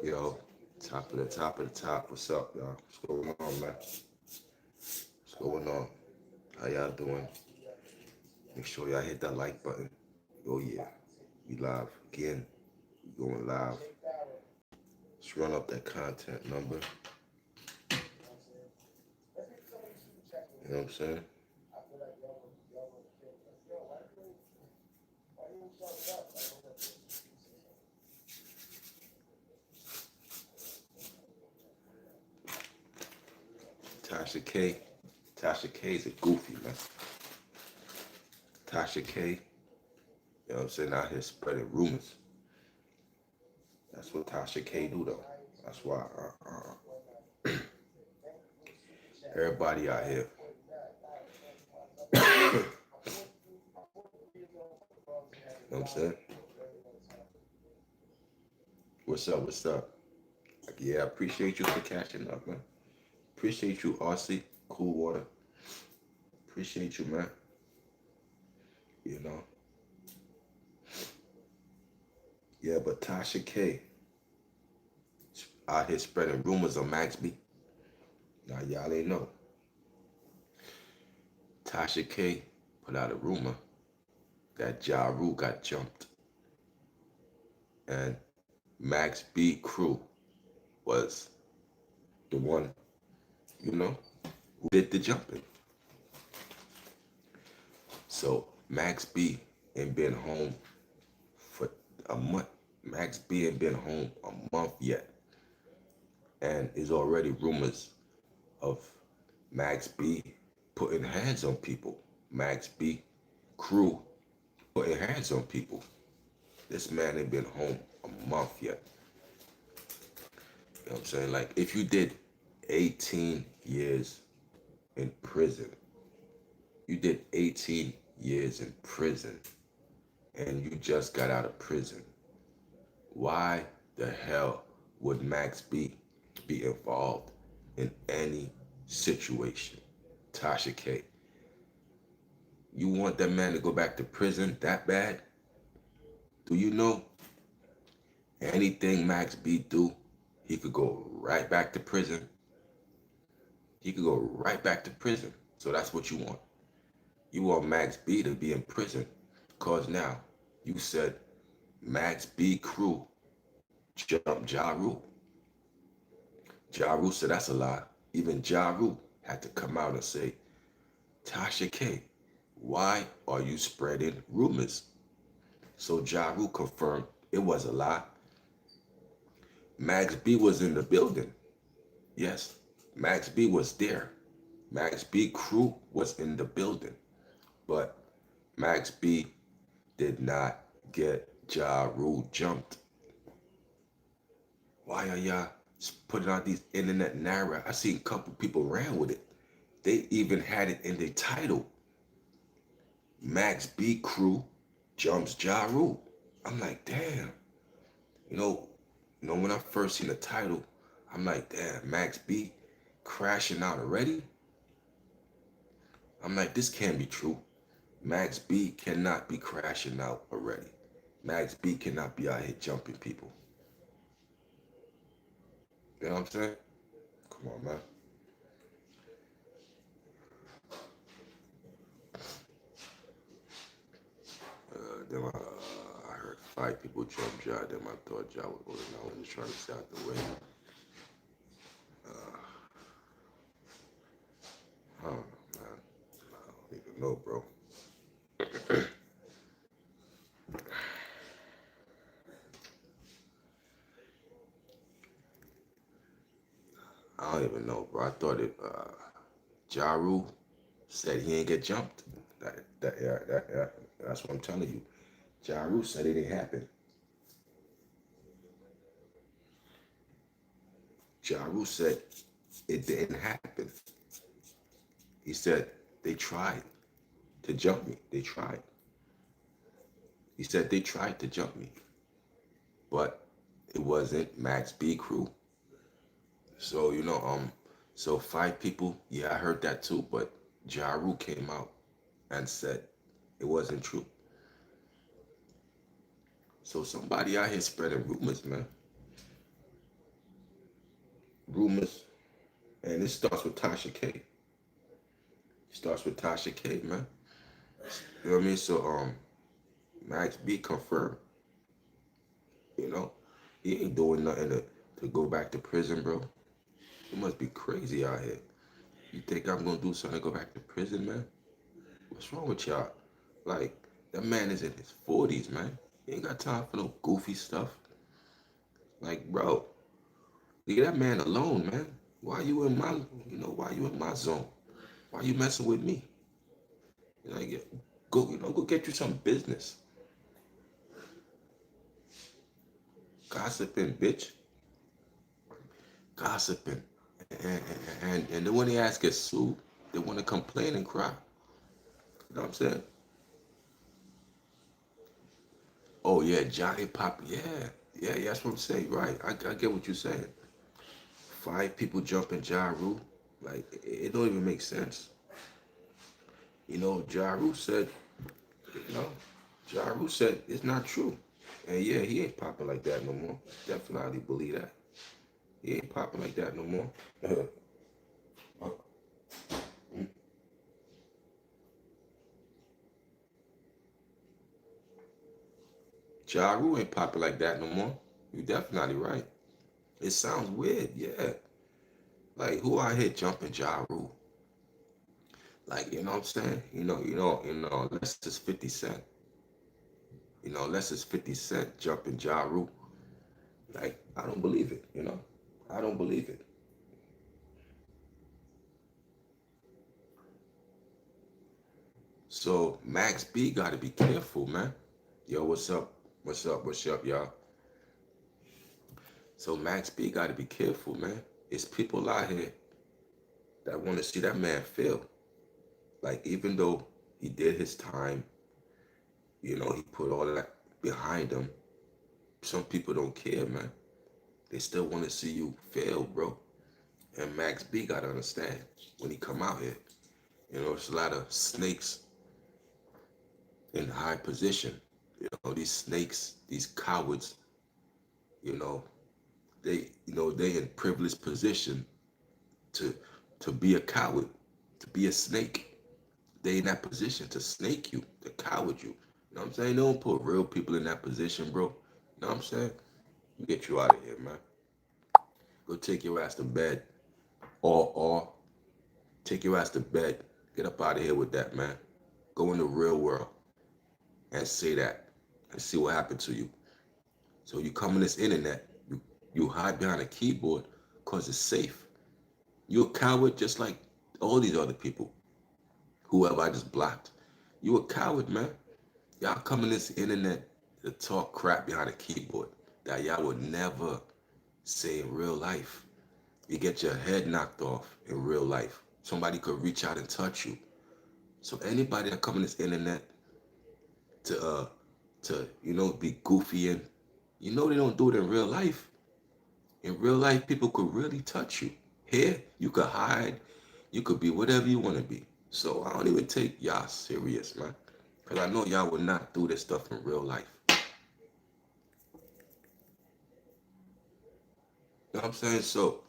Yo, top of the top of the top. What's up, y'all? What's going on, man? What's going on? How y'all doing? Make sure y'all hit that like button. Oh yeah, we live again. We going live. Let's run up that content number. You know what I'm saying? Tasha K. Tasha K is a goofy man. Tasha K. You know what I'm saying? Out here spreading rumors. That's what Tasha K do though. That's why everybody out here. You know what I'm saying? What's up? What's up? Yeah, I appreciate you for catching up, man. Appreciate you, RC. Cool water. Appreciate you, man. You know. Yeah, but Tasha K out here spreading rumors on Max B. Now y'all ain't know. Tasha K put out a rumor that Ja Rule got jumped. And Max B crew was the one, you know, who did the jumping. So Max B ain't been home for a month. Max B ain't been home a month yet. And is already rumors of Max B putting hands on people. Max B crew putting hands on people. This man ain't been home a month yet. You know what I'm saying? Like, if you did 18 years in prison, you did 18 years in prison, and you just got out of prison, why the hell would Max B be involved in any situation? Tasha K, you want that man to go back to prison that bad? Do you know anything Max B do, he could go right back to prison? He could go right back to prison. So that's what you want. You want Max B to be in prison because now you said Max B crew jumped Ja Rule. Ja Rule said that's a lie. Even Ja Rule had to come out and say, Tasha K, why are you spreading rumors? So Ja Rule confirmed it was a lie. Max B was in the building. Yes, Max B was there. Max B crew was in the building. But Max B did not get Ja Rule jumped. Why are y'all putting out these internet narratives? I seen a couple people ran with it. They even had it in the title. Max B crew jumps Ja Rule. I'm like, damn. You know, when I first seen the title, I'm like, damn, Max B crashing out already? I'm like, this can't be true. Max B cannot be crashing out already. Max B cannot be out here jumping people. You know what I'm saying? Come on, man. Then I heard 5 people jump Ja. Then I thought Ja was going on. I was just trying to stay out the way. I don't know, man. I don't even know, bro. I don't even know, bro. I thought it. Ja Rule said he ain't get jumped. Yeah, that's what I'm telling you. Ja Rule said it didn't happen. Ja Rule said it didn't happen. He said they tried to jump me. They tried. He said they tried to jump me, but it wasn't Max B crew. So so 5 people. Yeah, I heard that too. But Ja Rule came out and said it wasn't true. So somebody out here spreading rumors, man. rumors, and it starts with Tasha K. It starts with Tasha K, man. You know what I mean? So Max B confirmed. You know, he ain't doing nothing to go back to prison, bro. You must be crazy out here. You think I'm gonna do something to go back to prison, man? What's wrong with y'all? Like, that man is in his 40s, man. He ain't got time for no goofy stuff. Like, bro, leave that man alone, man. Why you in my, why you in my zone? Why you messing with me? Go get you some business. Gossiping, bitch. Gossiping. And then when they ask get sued, they want to complain and cry. You know what I'm saying? Oh yeah, Johnny Pop. Yeah, yeah, that's what I'm saying. Right, I get what you're saying. 5 people jumping Ja Rule. Like it don't even make sense. Ja Rule said, you know, Ja Rule said it's not true. And yeah, he ain't popping like that no more. Definitely believe that. He ain't popping like that no more. Ja Rule ain't popping like that no more. You definitely right. It sounds weird, yeah. Like who out here jumping Ja Rule? Like, you know what I'm saying? Unless it's 50 Cent. Unless it's 50 Cent jumping Ja Rule. Like, I don't believe it. I don't believe it. So Max B gotta be careful, man. Yo, what's up? What's up? What's up, y'all? So Max B gotta be careful, man. It's people out here that wanna see that man fail. Like, even though he did his time, he put all that behind him. Some people don't care, man. They still want to see you fail, bro. And Max B gotta understand when he come out here. There's a lot of snakes in high position. These snakes, these cowards, you know, they in privileged position to to be a coward, to be a snake. They in that position to snake you, to coward you. You know what I'm saying? They don't put real people in that position, bro. You know what I'm saying? Get you out of here, man. Go take your ass to bed. Or take your ass to bed. Get up out of here with that, man. Go in the real world and say that and see what happened to you. So you come on this internet, you hide behind a keyboard because it's safe. You're a coward just like all these other people, whoever I just blocked. You a coward, man. Y'all come on this internet to talk crap behind a keyboard that y'all would never say in real life. You get your head knocked off in real life. Somebody could reach out and touch you. So anybody that come on this internet to be goofy and they don't do it in real life. In real life, people could really touch you. Here, you could hide. You could be whatever you want to be. So I don't even take y'all serious, man. Because I know y'all would not do this stuff in real life. You know what I'm saying? So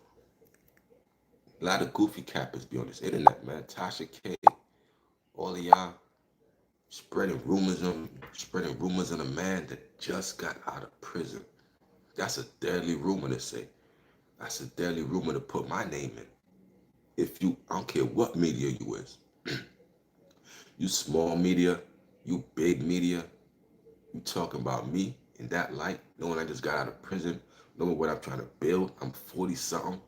a lot of goofy cappers be on this internet, man. Tasha K, all of y'all spreading rumors on a man that just got out of prison. That's a deadly rumor to say. That's a deadly rumor to put my name in. I don't care what media you is, you small media, you big media, you talking about me in that light, knowing I just got out of prison, knowing what I'm trying to build. I'm 40 something.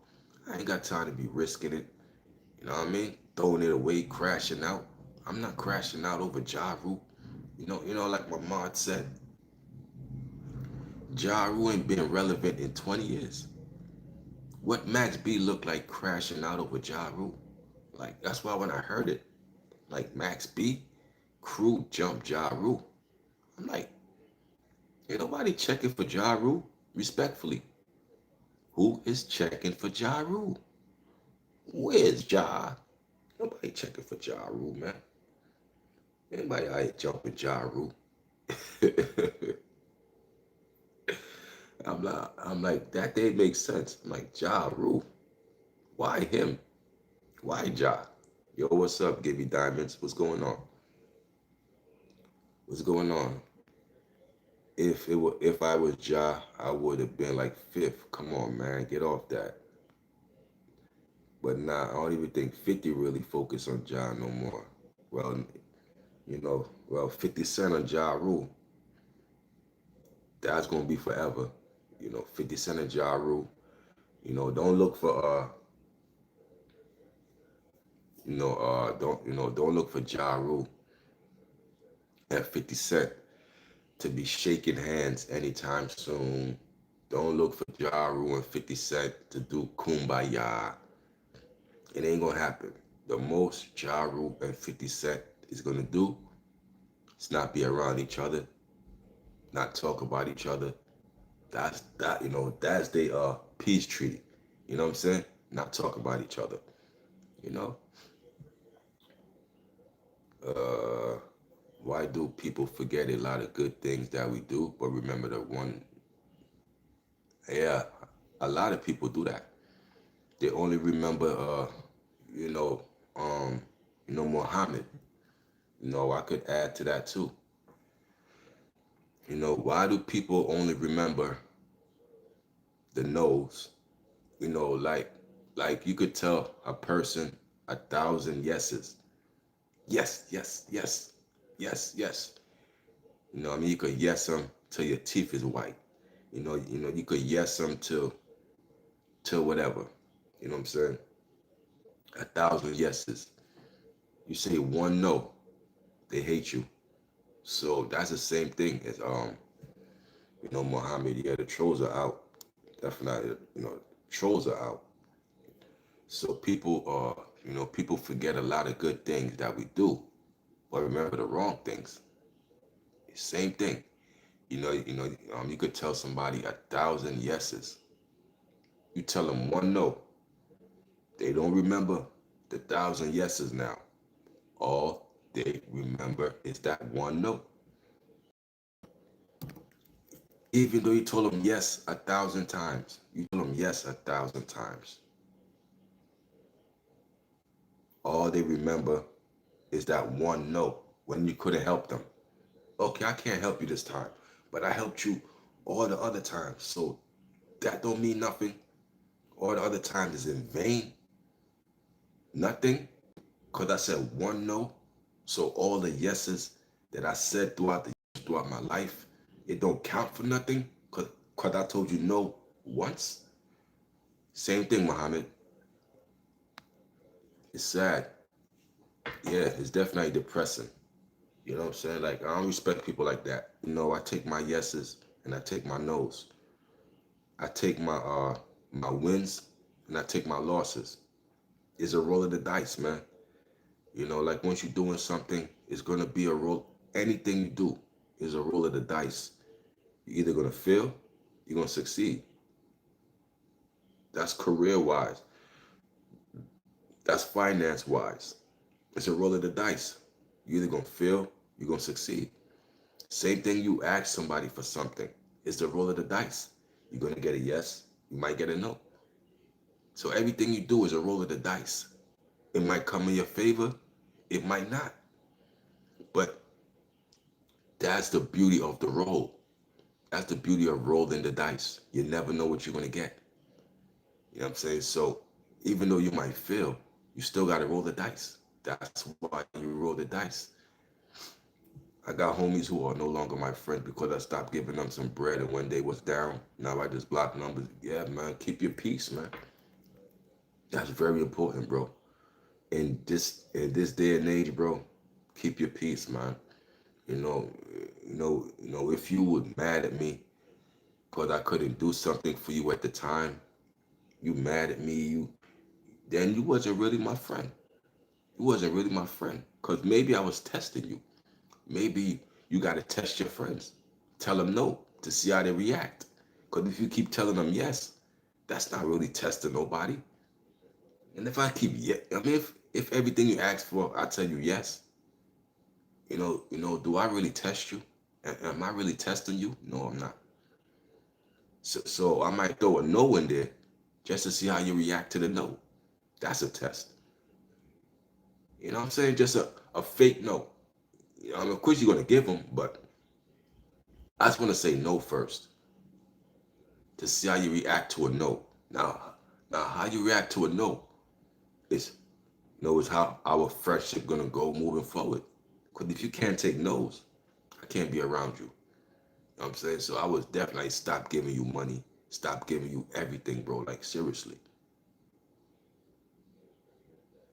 I ain't got time to be risking it. You know what I mean? Throwing it away, crashing out. I'm not crashing out over Ja Rule. Like my mom said, Ja Rule ain't been relevant in 20 years. What Max B looked like crashing out over Ja Rule? Like, that's why when I heard it, like Max B, crew jumped Ja Rule. I'm like, ain't nobody checking for Ja Rule. Respectfully, who is checking for Ja Rule? Where's Ja? Nobody checking for Ja Rule, man. Anybody out here jumping Ja Rule? I'm like, that day makes sense. I'm like, Ja Rule. Why him? Why Ja? Yo, what's up, Gibby Diamonds? What's going on? What's going on? If I was Ja, I would have been like fifth. Come on, man, get off that. But nah, I don't even think 50 really focus on Ja no more. Well, well, 50 Cent on Ja Rule, that's gonna be forever. 50 Cent and Ja Rule. Don't look for don't look for Ja Rule and 50 Cent to be shaking hands anytime soon. Don't look for Ja Rule and 50 Cent to do kumbaya. It ain't gonna happen. The most Ja Rule and 50 Cent is gonna do is not be around each other, not talk about each other. That's the peace treaty. You know what I'm saying? Not talk about each other. You know? Uh why do people forget a lot of good things that we do, but remember the one? Yeah, a lot of people do that. They only remember you know, Muhammad. I could add to that too. Why do people only remember the no's? Like you could tell a person 1,000 yeses. Yes, yes, yes, yes, yes. You could yes them till your teeth is white. You could yes them till whatever. You know what I'm saying? 1,000 yeses. You say one no, they hate you. So that's the same thing as Muhammad. Yeah, the trolls are out. Definitely, trolls are out. So people forget a lot of good things that we do, but remember the wrong things. Same thing. You could tell somebody 1,000 yeses. You tell them one no, they don't remember the 1,000 yeses now. All they remember is that one no. Even though you told them yes 1,000 times, you told them yes 1,000 times. All they remember is that one no when you couldn't help them. Okay, I can't help you this time, but I helped you all the other times. So that don't mean nothing. All the other times is in vain. Nothing. Because I said one no. So all the yeses that I said throughout my life, it don't count for nothing. Because I told you no once. Same thing, Muhammad. It's sad. Yeah, it's definitely depressing. You know what I'm saying? Like, I don't respect people like that. I take my yeses and I take my nos. I take my wins and I take my losses. It's a roll of the dice, man. Like once you're doing something, it's gonna be a roll. Anything you do is a roll of the dice. You're either gonna fail, you're gonna succeed. That's career wise. That's finance wise. It's a roll of the dice. You're either gonna fail, you're gonna succeed. Same thing, you ask somebody for something. It's the roll of the dice. You're gonna get a yes, you might get a no. So everything you do is a roll of the dice. It might come in your favor, it might not. But that's the beauty of the roll. That's the beauty of rolling the dice. You never know what you're gonna get. You know what I'm saying? So even though you might fail, you still gotta roll the dice. That's why you roll the dice. I got homies who are no longer my friends because I stopped giving them some bread, and when they was down, now I just block numbers. Yeah, man, keep your peace, man. That's very important, bro. In this day and age, bro, keep your peace, man. You know, if you were mad at me because I couldn't do something for you at the time, you mad at me, then you wasn't really my friend. You wasn't really my friend. Cause maybe I was testing you. Maybe you gotta test your friends. Tell them no to see how they react. Cause if you keep telling them yes, that's not really testing nobody. And if I keep if everything you ask for, I tell you yes, do I really test you? Am I really testing you? No, I'm not. So I might throw a no in there just to see how you react to the no. That's a test. You know what I'm saying? Just a fake no. You know, I mean, of course you're gonna give them, but I just want to say no first to see how you react to a no. Now how you react to a no is is how our friendship gonna go moving forward. Because if you can't take no's, I can't be around you. You know what I'm saying? So I was definitely stop giving you money, stop giving you everything, bro. Like seriously,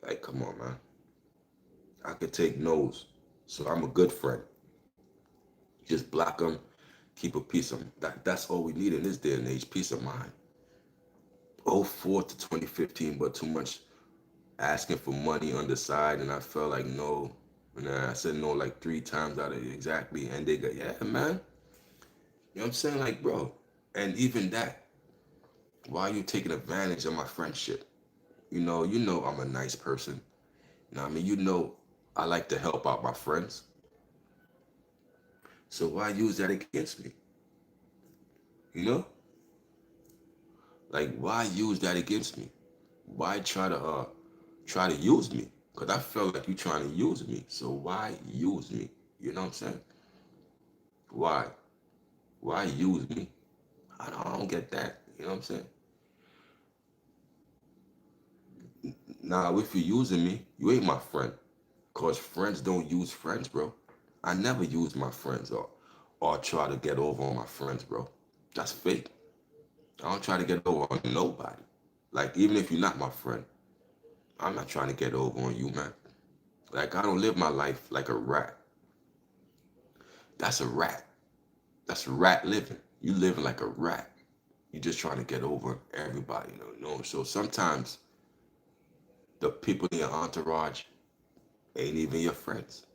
like come on, man. I could take no's, so I'm a good friend. Just block them, keep a peace of that's all we need in this day and age, peace of mind. Oh, 04 to 2015, but too much asking for money on the side, and I felt like no. And then I said no like 3 times out of exactly, and they go, yeah, man. You know what I'm saying? Like, bro. And even that, why are you taking advantage of my friendship? You know I'm a nice person. You know what I mean? You know I like to help out my friends. So why use that against me? You know? Like why use that against me? Why try to use me? Cause I felt like you trying to use me. So why use me? You know what I'm saying? Why? Why use me? I don't get that. You know what I'm saying? Now, if you're using me, you ain't my friend. Cause friends don't use friends, bro. I never use my friends or try to get over on my friends, bro. That's fake. I don't try to get over on nobody. Like even if you're not my friend, I'm not trying to get over on you, man. Like I don't live my life like a rat. That's a rat. That's rat living. You living like a rat. You just trying to get over everybody, you know. So sometimes the people in your entourage ain't even your friends.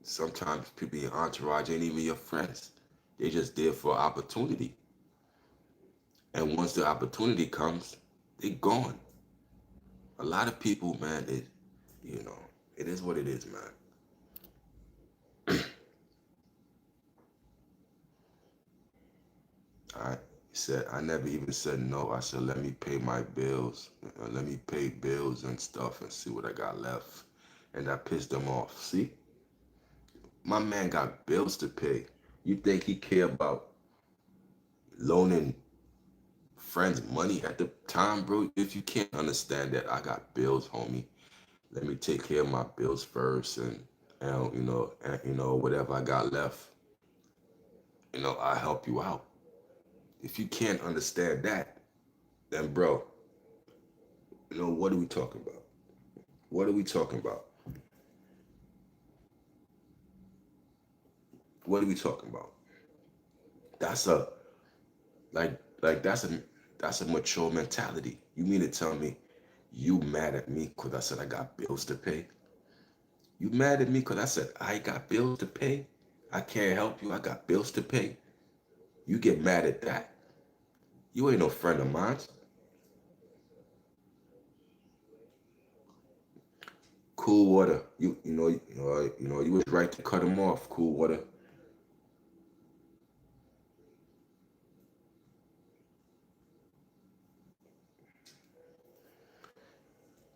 Sometimes people in your entourage ain't even your friends. They just there for opportunity. And once the opportunity comes, they gone. A lot of people, man, you know, it is what it is, man. I said I never even said no. I said let me pay my bills, let me pay bills and stuff, and see what I got left. And I pissed them off. See, my man got bills to pay. You think he care about loaning friends money at the time, bro? If you can't understand that I got bills, homie, let me take care of my bills first, and whatever I got left, I help you out. If you can't understand that, then bro, what are we talking about? What are we talking about? What are we talking about? That's a like that's a mature mentality. You mean to tell me you mad at me because I said I got bills to pay? You mad at me because I said I got bills to pay? I can't help you. I got bills to pay. You get mad at that? You ain't no friend of mine. Cool water. You was right to cut him off. Cool water.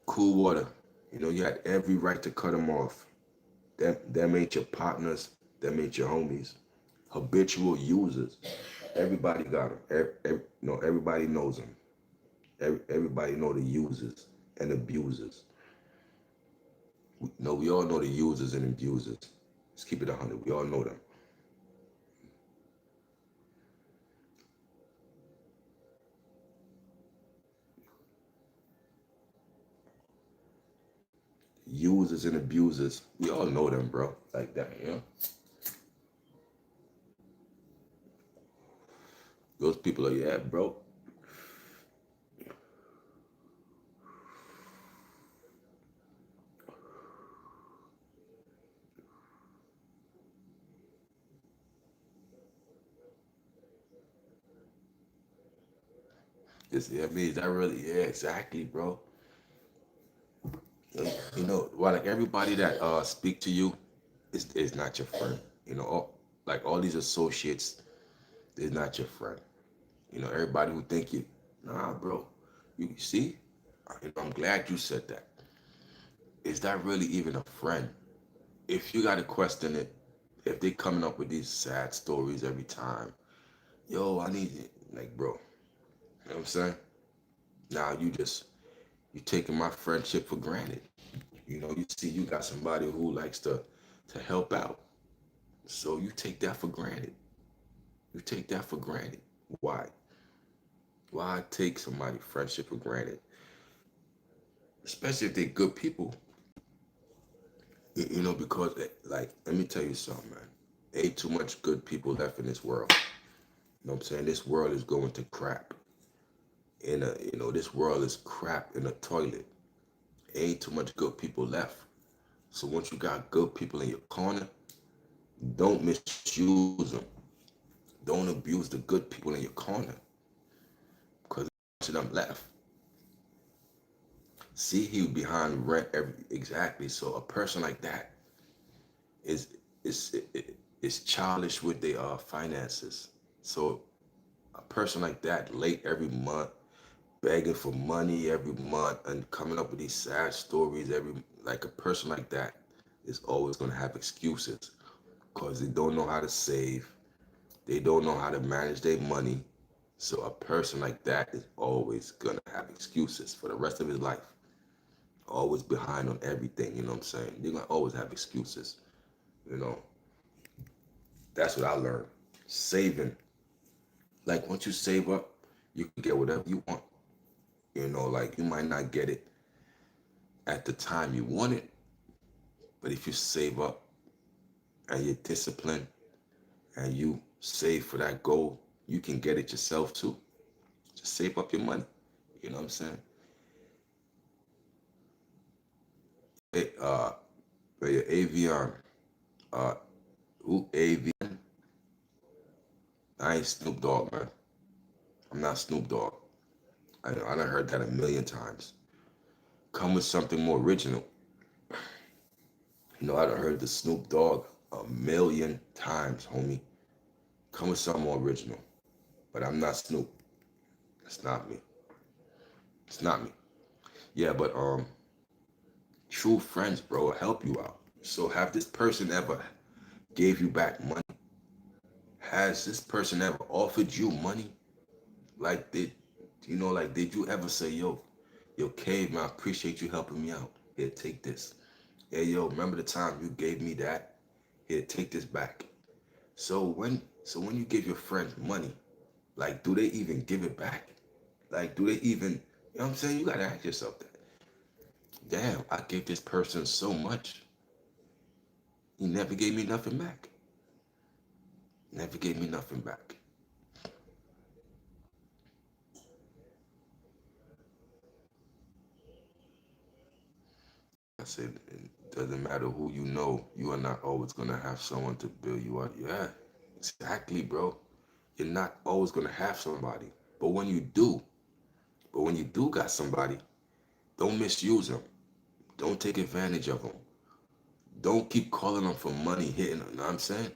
Cool water. You had every right to cut him off. Them ain't your partners. Them ain't your homies. Habitual users. Everybody got them. Everybody knows them. Everybody know the users and abusers. No, we all know the users and abusers. Let's keep it 100. We all know them. Users and abusers. We all know them, bro. Like that. Those people are, yeah, bro. I mean, that really, yeah, exactly, bro. Well, like everybody that speak to you is not your friend. Like all these associates is not your friend. Everybody who think you, nah, bro. You see, I'm glad you said that. Is that really even a friend? If you gotta question it, if they coming up with these sad stories every time, yo, I need it. Like, bro, you know what I'm saying? Now you taking my friendship for granted. You know, you see you got somebody who likes to help out. So you take that for granted. You take that for granted. Why? Why take somebody friendship for granted? Especially if they're good people. You know, because like, let me tell you something, man. Ain't too much good people left in this world. You know what I'm saying? This world is going to crap. This world is crap in a toilet. Ain't too much good people left. So once you got good people in your corner, don't misuse them. Don't abuse the good people in your corner, because of them left. See, he was behind rent exactly. So a person like that is is childish with their finances. So a person like that late every month, begging for money every month, and coming up with these sad stories every like a person like that is always gonna have excuses because they don't know how to save. They don't know how to manage their money. So a person like that is always gonna have excuses for the rest of his life. Always behind on everything, you know what I'm saying? They're gonna always have excuses, you know. That's what I learned. Saving. Like once you save up, you can get whatever you want. You know, like you might not get it at the time you want it, but if you save up and you're disciplined and you save for that goal, you can get it yourself too. Just save up your money. You know what I'm saying? Hey, your Avion, uh, who Avion? I ain't Snoop Dogg, man. I'm not Snoop Dogg. I done heard that a million times. Come with something more original. You know, I done heard the Snoop Dogg a million times, homie. Come with something more original. But I'm not Snoop. It's not me. It's not me. Yeah, but true friends, bro, help you out. So have this person ever gave you back money? Has this person ever offered you money? Like did you ever say, yo, Cave, man, I appreciate you helping me out. Here, take this. Hey, yo, remember the time you gave me that? Here, take this back. So when you give your friends money, like, do they even give it back? Like, do they even, you know what I'm saying? You gotta ask yourself that. Damn, I gave this person so much. He never gave me nothing back. Never gave me nothing back. I said, it doesn't matter who you know, you are not always gonna have someone to build you up. Yeah, exactly, bro. You're not always gonna have somebody. But when you do, but when you do got somebody, don't misuse them. Don't take advantage of them. Don't keep calling them for money, hitting them. You know what I'm saying?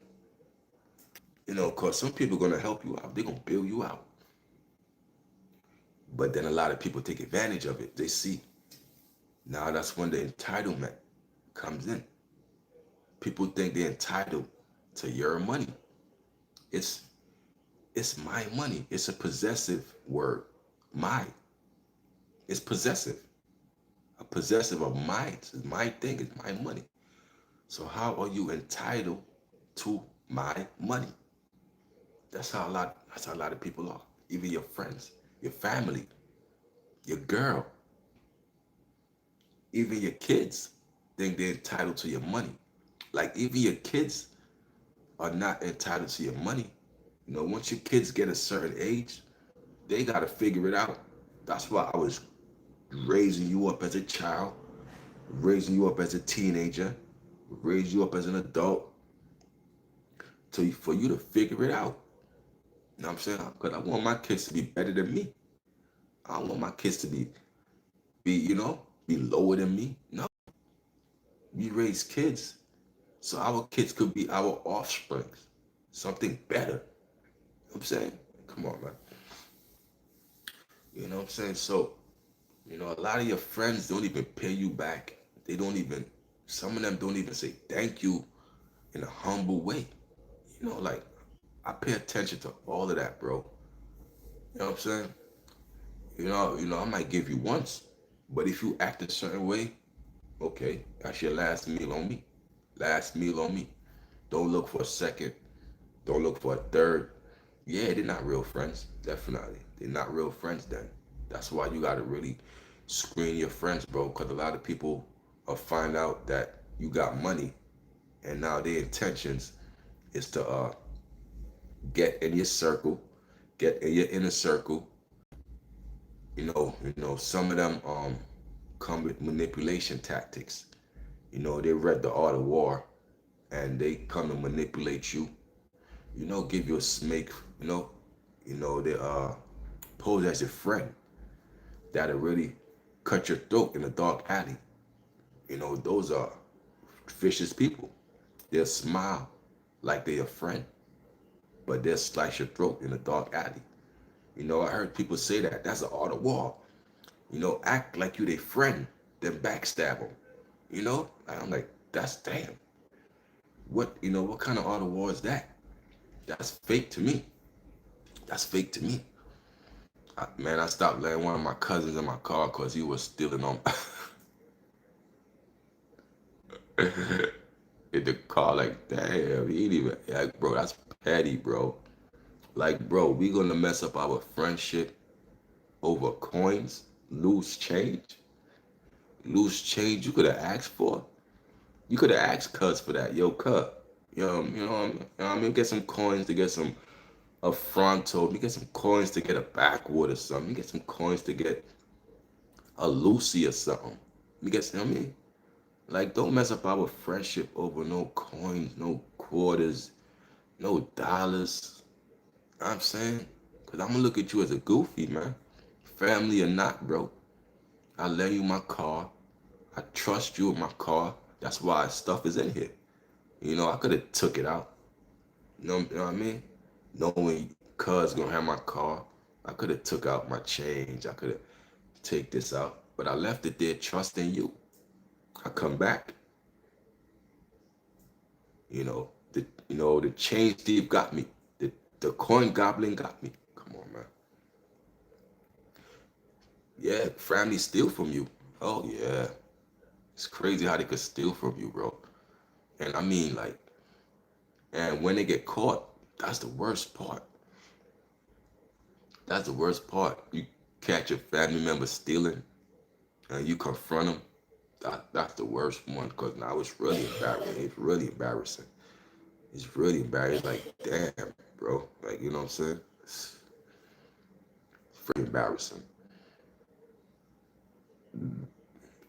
You know, because some people are going to help you out. They're going to bail you out. But then a lot of people take advantage of it. They see. Now that's when the entitlement comes in. People think they're entitled to your money. It's it's my money. It's a possessive word. My. It's possessive. A possessive of mine. It's my thing. It's my money. So how are you entitled to my money? That's how a lot of people are. Even your friends, your family, your girl, even your kids think they're entitled to your money. Like even your kids are not entitled to your money. You know, once your kids get a certain age, they gotta figure it out. That's why I was raising you up as a child, raising you up as a teenager, raise you up as an adult, for you to figure it out. You know what I'm saying? Because I want my kids to be better than me. I don't want my kids to be lower than me. No, we raise kids so our kids could be our offspring, something better. You know what I'm saying? Come on, man. You know what I'm saying? So, A lot of your friends don't even pay you back. They don't even, some of them don't even say thank you in a humble way. Like, I pay attention to all of that, bro. You know what I'm saying? I might give you once, but if you act a certain way, okay, that's your last meal on me. Last meal on me. Don't look for a second. Don't look for a third. Yeah, they're not real friends. Definitely. They're not real friends then. That's why you gotta really screen your friends, bro. Cause a lot of people will find out that you got money and now their intentions is to get in your circle, get in your inner circle. Some of them come with manipulation tactics. They read the art of war and they come to manipulate you, give you a smake, they pose as your friend that'll really cut your throat in a dark alley. Those are vicious people. They'll smile like they're a friend, but they'll slice your throat in a dark alley. I heard people say that. That's the art of war. Act like you their friend, then backstab them. I'm like, that's damn. What kind of art of war is that? That's fake to me. That's fake to me. Man, I stopped letting one of my cousins in my car because he was stealing on in the car. Like, damn, he ain't even, like, bro, that's petty, bro. Like, bro, we gonna mess up our friendship over coins, loose change, loose change. You could have asked for. You could have asked cuz for that. Yo, cuz, what I mean, get some coins to get some a frontal. You get some coins to get a backwood or something. You get some coins to get a Lucy or something. You get, I mean, like, don't mess up our friendship over no coins, no quarters, no dollars. You know what I'm saying? Because I'm going to look at you as a goofy, man. Family or not, bro. I lend you my car. I trust you with my car. That's why stuff is in here. I could have took it out. You know what I mean? Knowing cuz gonna have my car, I could have took out my change. I could have take this out, but I left it there trusting you. I come back, the change thief got me. The coin goblin got me. Come on, man. Yeah, family steal from you. Oh yeah. It's crazy how they could steal from you, bro. And I mean, like, and when they get caught, that's the worst part. That's the worst part. You catch a family member stealing and you confront them. That's the worst one because now it's really embarrassing. It's really embarrassing. It's really embarrassing. Like, damn, bro. Like, you know what I'm saying? It's pretty embarrassing.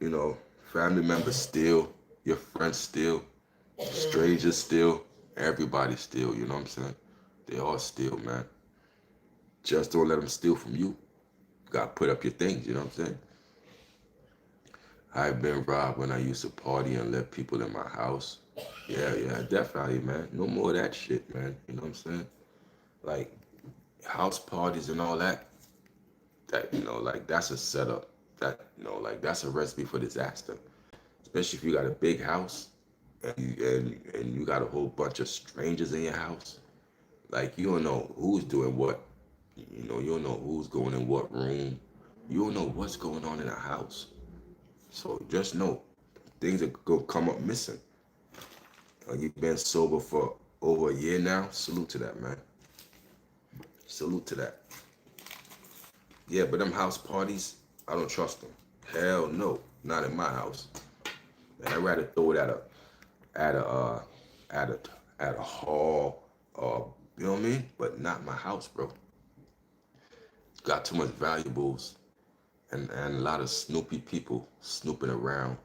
You know, family members steal, your friends steal, strangers steal, everybody steal. You know what I'm saying? They all steal, man. Just don't let them steal from you. You gotta put up your things. You know what I'm saying? I've been robbed when I used to party and let people in my house. Yeah, yeah, definitely, man. No more of that shit, man. You know what I'm saying? Like, house parties and all that. That, like, that's a setup. That, like, that's a recipe for disaster. Especially if you got a big house and you got a whole bunch of strangers in your house. Like, you don't know who's doing what. You don't know who's going in what room. You don't know what's going on in a house. So just know things are gonna come up missing. You've been sober for over a year now. Salute to that, man. Salute to that. Yeah, but them house parties, I don't trust them. Hell no, not in my house. Man, I'd rather throw it at a at a at a hall, you know what I mean? But not my house, bro. Got too much valuables and a lot of snoopy people snooping around,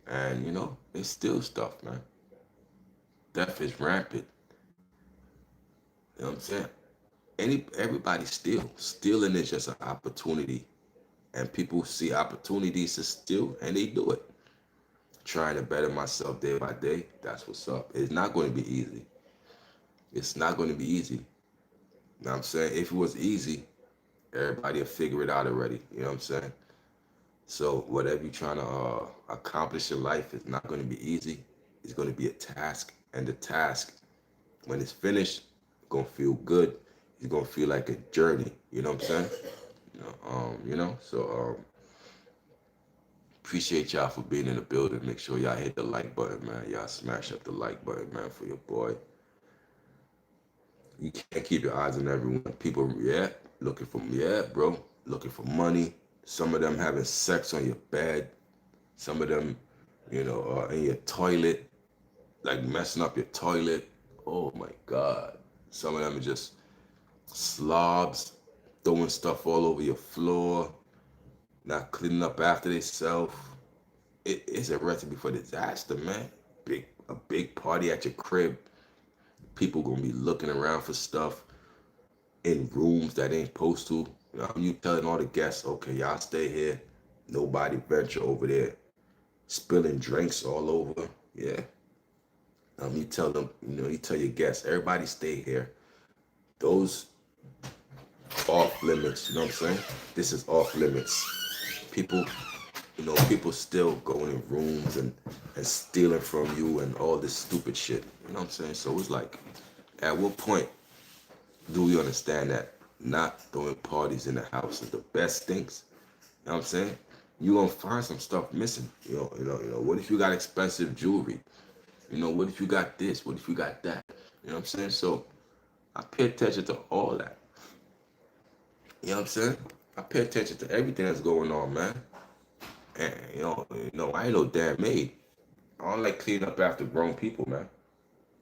and they steal stuff, man. Theft is rampant. You know what I'm saying? Everybody steal. Stealing is just an opportunity, and people see opportunities to steal, and they do it. Trying to better myself day by day. That's what's up. It's not going to be easy. It's not going to be easy. You know what I'm saying? If it was easy, everybody will figure it out already. You know what I'm saying? So whatever you're trying to accomplish in life is not going to be easy. It's going to be a task, and the task, when it's finished, gonna feel good. It's gonna feel like a journey. You know what I'm saying? So appreciate y'all for being in the building. Make sure y'all hit the like button, man. Y'all smash up the like button, man, for your boy. You can't keep your eyes on everyone. People, yeah, bro, looking for money. Some of them having sex on your bed. Some of them, in your toilet, like messing up your toilet. Oh my God. Some of them are just slobs, throwing stuff all over your floor, not cleaning up after themselves. It's a recipe for disaster, man. A big party at your crib. People gonna be looking around for stuff in rooms that ain't supposed to. You telling all the guests, okay, y'all stay here. Nobody venture over there. Spilling drinks all over. Yeah. You tell them, you tell your guests, everybody stay here. Those off limits, you know what I'm saying? This is off limits. People still going in rooms and stealing from you and all this stupid shit. You know what I'm saying? So it's like, at what point do we understand that not throwing parties in the house is the best things? You know what I'm saying? You're gonna find some stuff missing. What if you got expensive jewelry? What if you got this? What if you got that? You know what I'm saying? So I pay attention to all that. You know what I'm saying? I pay attention to everything that's going on, man. And I ain't no damn maid. I don't like cleaning up after grown people, man.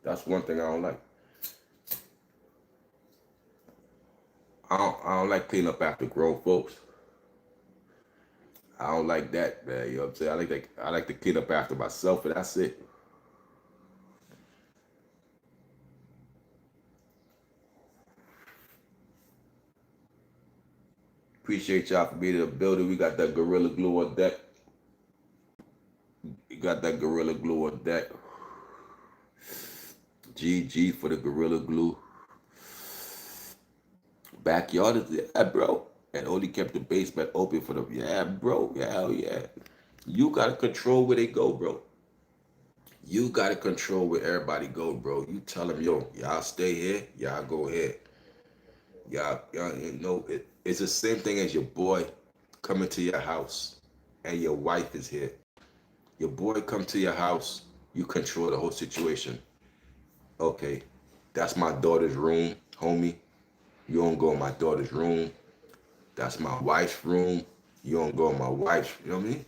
That's one thing I don't like. I don't like cleaning up after grown folks. I don't like that, man. You know what I'm saying? I like to clean up after myself, and that's it. Appreciate y'all for being in the building. We got that Gorilla Glue on deck. We got that Gorilla Glue on deck. GG for the Gorilla Glue. Backyard is there, bro. And only kept the basement open for them. Yeah, bro. Yeah, hell yeah. You gotta control where they go, bro. You gotta control where everybody go, bro. You tell them, yo, y'all stay here, y'all go here. Y'all it's the same thing as your boy coming to your house and your wife is here. Your boy come to your house, you control the whole situation. Okay, that's my daughter's room, homie. You don't go in my daughter's room. That's my wife's room. You don't go in my wife's, you know what I mean?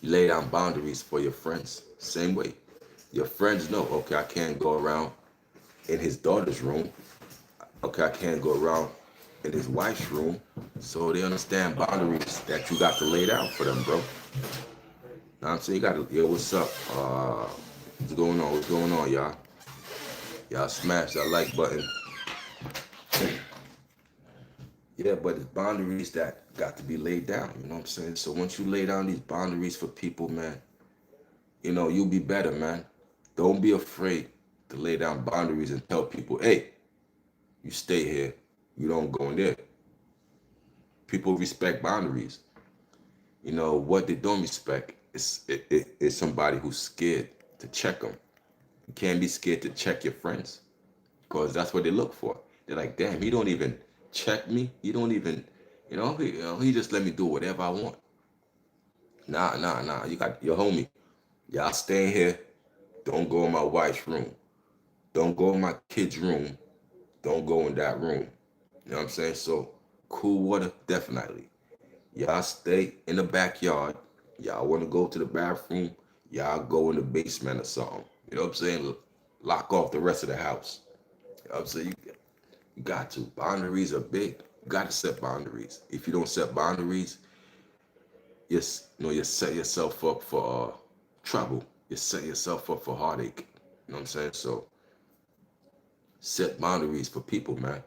You lay down boundaries for your friends. Same way. Your friends know, okay, I can't go around in his daughter's room. Okay, I can't go around in his wife's room. So they understand boundaries that you got to lay down for them, bro. Know what I'm saying? You got to, yo, what's up? What's going on? What's going on, y'all? Y'all smash that like button. Yeah, but it's boundaries that got to be laid down. You know what I'm saying? So once you lay down these boundaries for people, man, you'll be better, man. Don't be afraid to lay down boundaries and tell people, hey, you stay here. You don't go in there. People respect boundaries. What they don't respect is somebody who's scared to check them. You can't be scared to check your friends because that's what they look for. They're like, damn, he don't even check me. He don't even, he just let me do whatever I want. Nah, nah, nah. You got your homie. Y'all staying here. Don't go in my wife's room. Don't go in my kid's room. Don't go in that room. You know what I'm saying? So, cool water, definitely. Y'all stay in the backyard. Y'all want to go to the bathroom. Y'all go in the basement or something. You know what I'm saying? Lock off the rest of the house. You know what I'm saying? You got to. Boundaries are big. You got to set boundaries. If you don't set boundaries, you set yourself up for trouble. You set yourself up for heartache. You know what I'm saying? So set boundaries for people, man.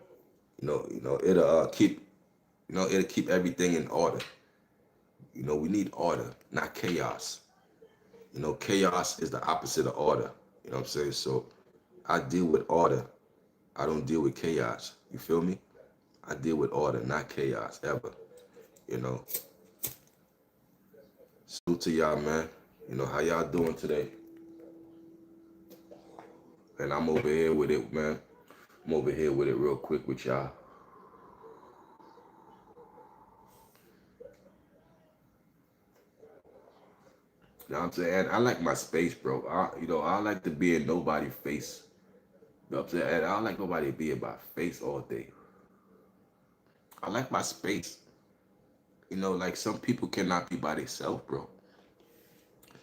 It'll keep everything in order. We need order, not chaos. Chaos is the opposite of order. You know what I'm saying? So I deal with order. I don't deal with chaos. You feel me? I deal with order, not chaos, ever. You know. Salute to y'all, man. How y'all doing today? And I'm over here with it, man. I'm over here with it real quick with y'all. You know what I'm saying? I like my space, bro. I like to be in nobody's face. You know what I'm saying? And I don't like nobody to be in my face all day. I like my space. Like some people cannot be by themselves, bro.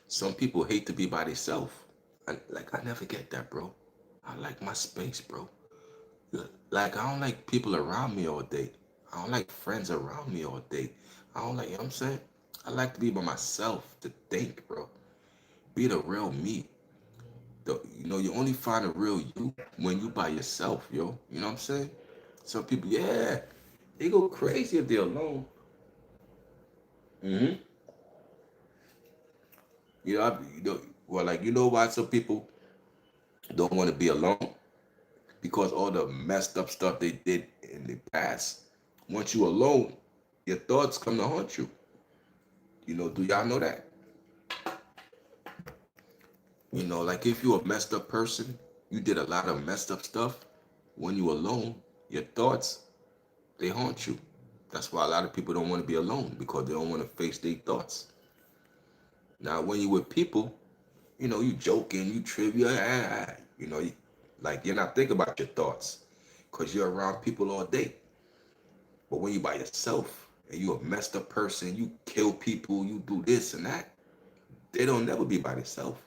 Some people hate to be by themselves. I never get that, bro. I like my space, bro. Like I don't like people around me all day. I don't like friends around me all day. I don't like, you know what I'm saying? I like to be by myself to think, bro. Be the real me. You only find a real you when you by yourself, yo. You know what I'm saying? Some people, yeah, they go crazy if they're alone. hmm well, like why some people don't want to be alone? Because all the messed up stuff they did in the past. Once you alone, your thoughts come to haunt you. Do y'all know that? Like if you're a messed up person, you did a lot of messed up stuff. When you alone, your thoughts, they haunt you. That's why a lot of people don't want to be alone because they don't want to face their thoughts. Now, when you with people, you joking, you trivia, like you're not thinking about your thoughts because you're around people all day. But when you by yourself and you a messed up person, you kill people, you do this and that, they don't never be by themselves.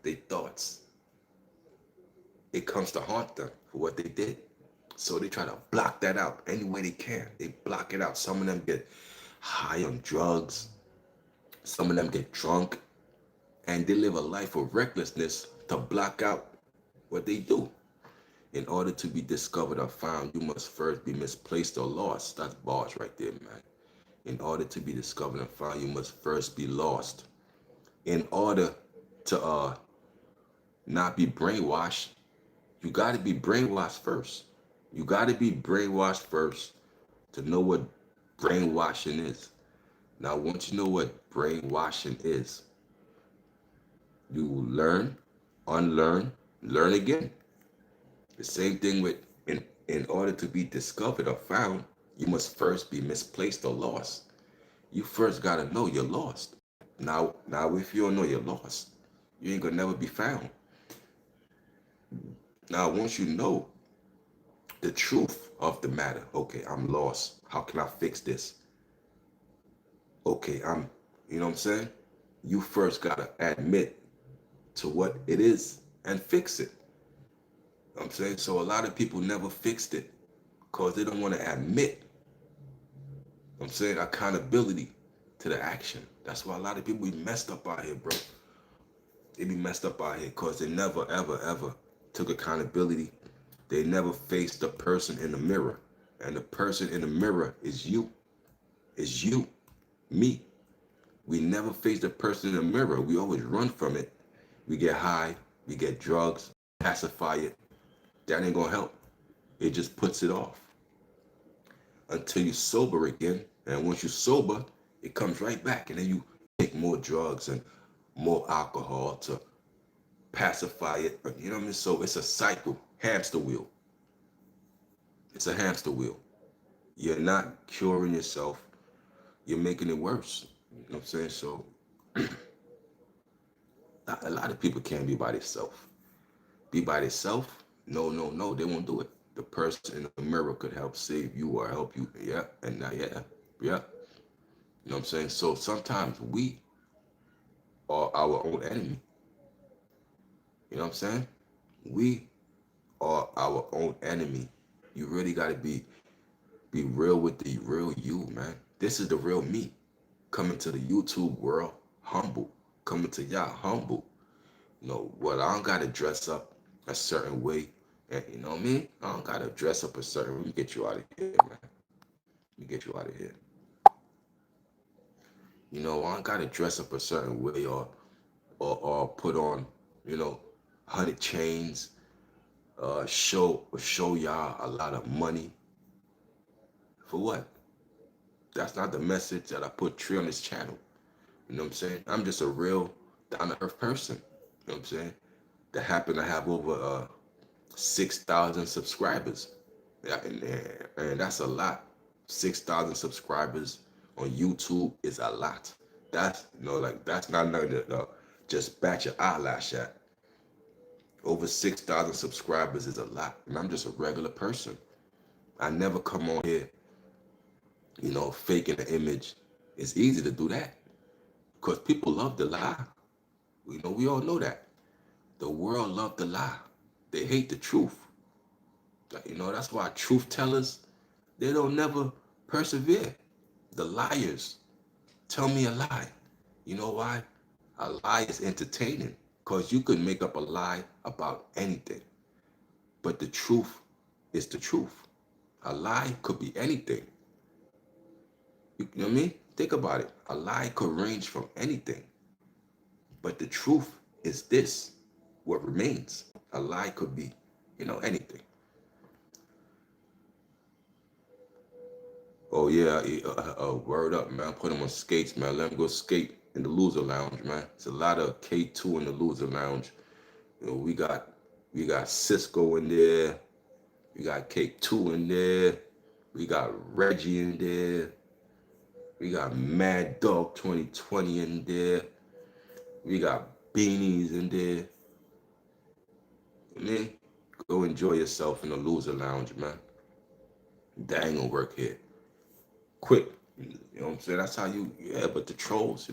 They thoughts, it comes to haunt them for what they did. So they try to block that out any way they can. They block it out. Some of them get high on drugs. Some of them get drunk. And they live a life of recklessness to block out what they do. In order to be discovered or found, you must first be misplaced or lost. That's bars right there, man. In order to be discovered and found, you must first be lost. In order to not be brainwashed, you got to be brainwashed first. You got to be brainwashed first to know what brainwashing is. Now, once you know what brainwashing is, you will learn, unlearn, learn again. The same thing with in order to be discovered or found, you must first be misplaced or lost. You first gotta know you're lost. Now, if you don't know you're lost, you ain't gonna never be found. Now, once you know the truth of the matter, okay, I'm lost. How can I fix this? Okay, you know what I'm saying? You first gotta admit to what it is and fix it. You know what I'm saying? So a lot of people never fixed it because they don't want to admit, you know what I'm saying, accountability to the action. That's why a lot of people be messed up out here, bro. They be messed up out here because they never, ever, ever took accountability. They never faced the person in the mirror. And the person in the mirror is you. Is you. Me. We never face the person in the mirror. We always run from it. We get high. We get drugs. Pacify it. That ain't gonna help. It just puts it off until you sober again. And once you sober, it comes right back. And then you take more drugs and more alcohol to pacify it. You know what I mean? So it's a cycle, hamster wheel. It's a hamster wheel. You're not curing yourself. You're making it worse. You know what I'm saying? So a lot of people can't be by themselves. Be by themselves? No, no, no. They won't do it. The person in the mirror could help save you or help you. Yeah. And now, yeah. Yeah. You know what I'm saying? So sometimes we are our own enemy. You know what I'm saying? We are our own enemy. You really got to be real with the real you, man. This is the real me coming to the YouTube world humble, coming to y'all humble. What I don't gotta dress up a certain way, and you know what I mean. I don't gotta dress up a certain way. Let me get you out of here, man. Let me get you out of here. I don't gotta dress up a certain way or put on, you know, 100 chains, show y'all a lot of money for what? That's not the message that I put tree on this channel. You know what I'm saying? I'm just a real down to earth person. You know what I'm saying? That happen to have over 6,000 subscribers. Yeah, and that's a lot. 6,000 subscribers on YouTube is a lot. That's like that's not nothing to just bat your eyelash at. Over 6,000 subscribers is a lot, and I'm just a regular person. I never come on here, faking an image. It's easy to do that because people love the lie. We all know that. The world love the lie. They hate the truth. That's why truth tellers, they don't never persevere. The liars tell me a lie. You know why? A lie is entertaining because you could make up a lie about anything. But the truth is the truth. A lie could be anything. You know what I mean? Think about it. A lie could range from anything. But the truth is this, what remains. A lie could be, anything. Oh yeah, word up, man. Put him on skates, man. Let him go skate in the loser lounge, man. It's a lot of K2 in the loser lounge. We got Cisco in there. We got K2 in there. We got Reggie in there. We got Mad Dog 2020 in there. We got Beanies in there. I mean, go enjoy yourself in the loser lounge, man. That ain't gonna work here. Quick. You know what I'm saying? That's how yeah, but the trolls,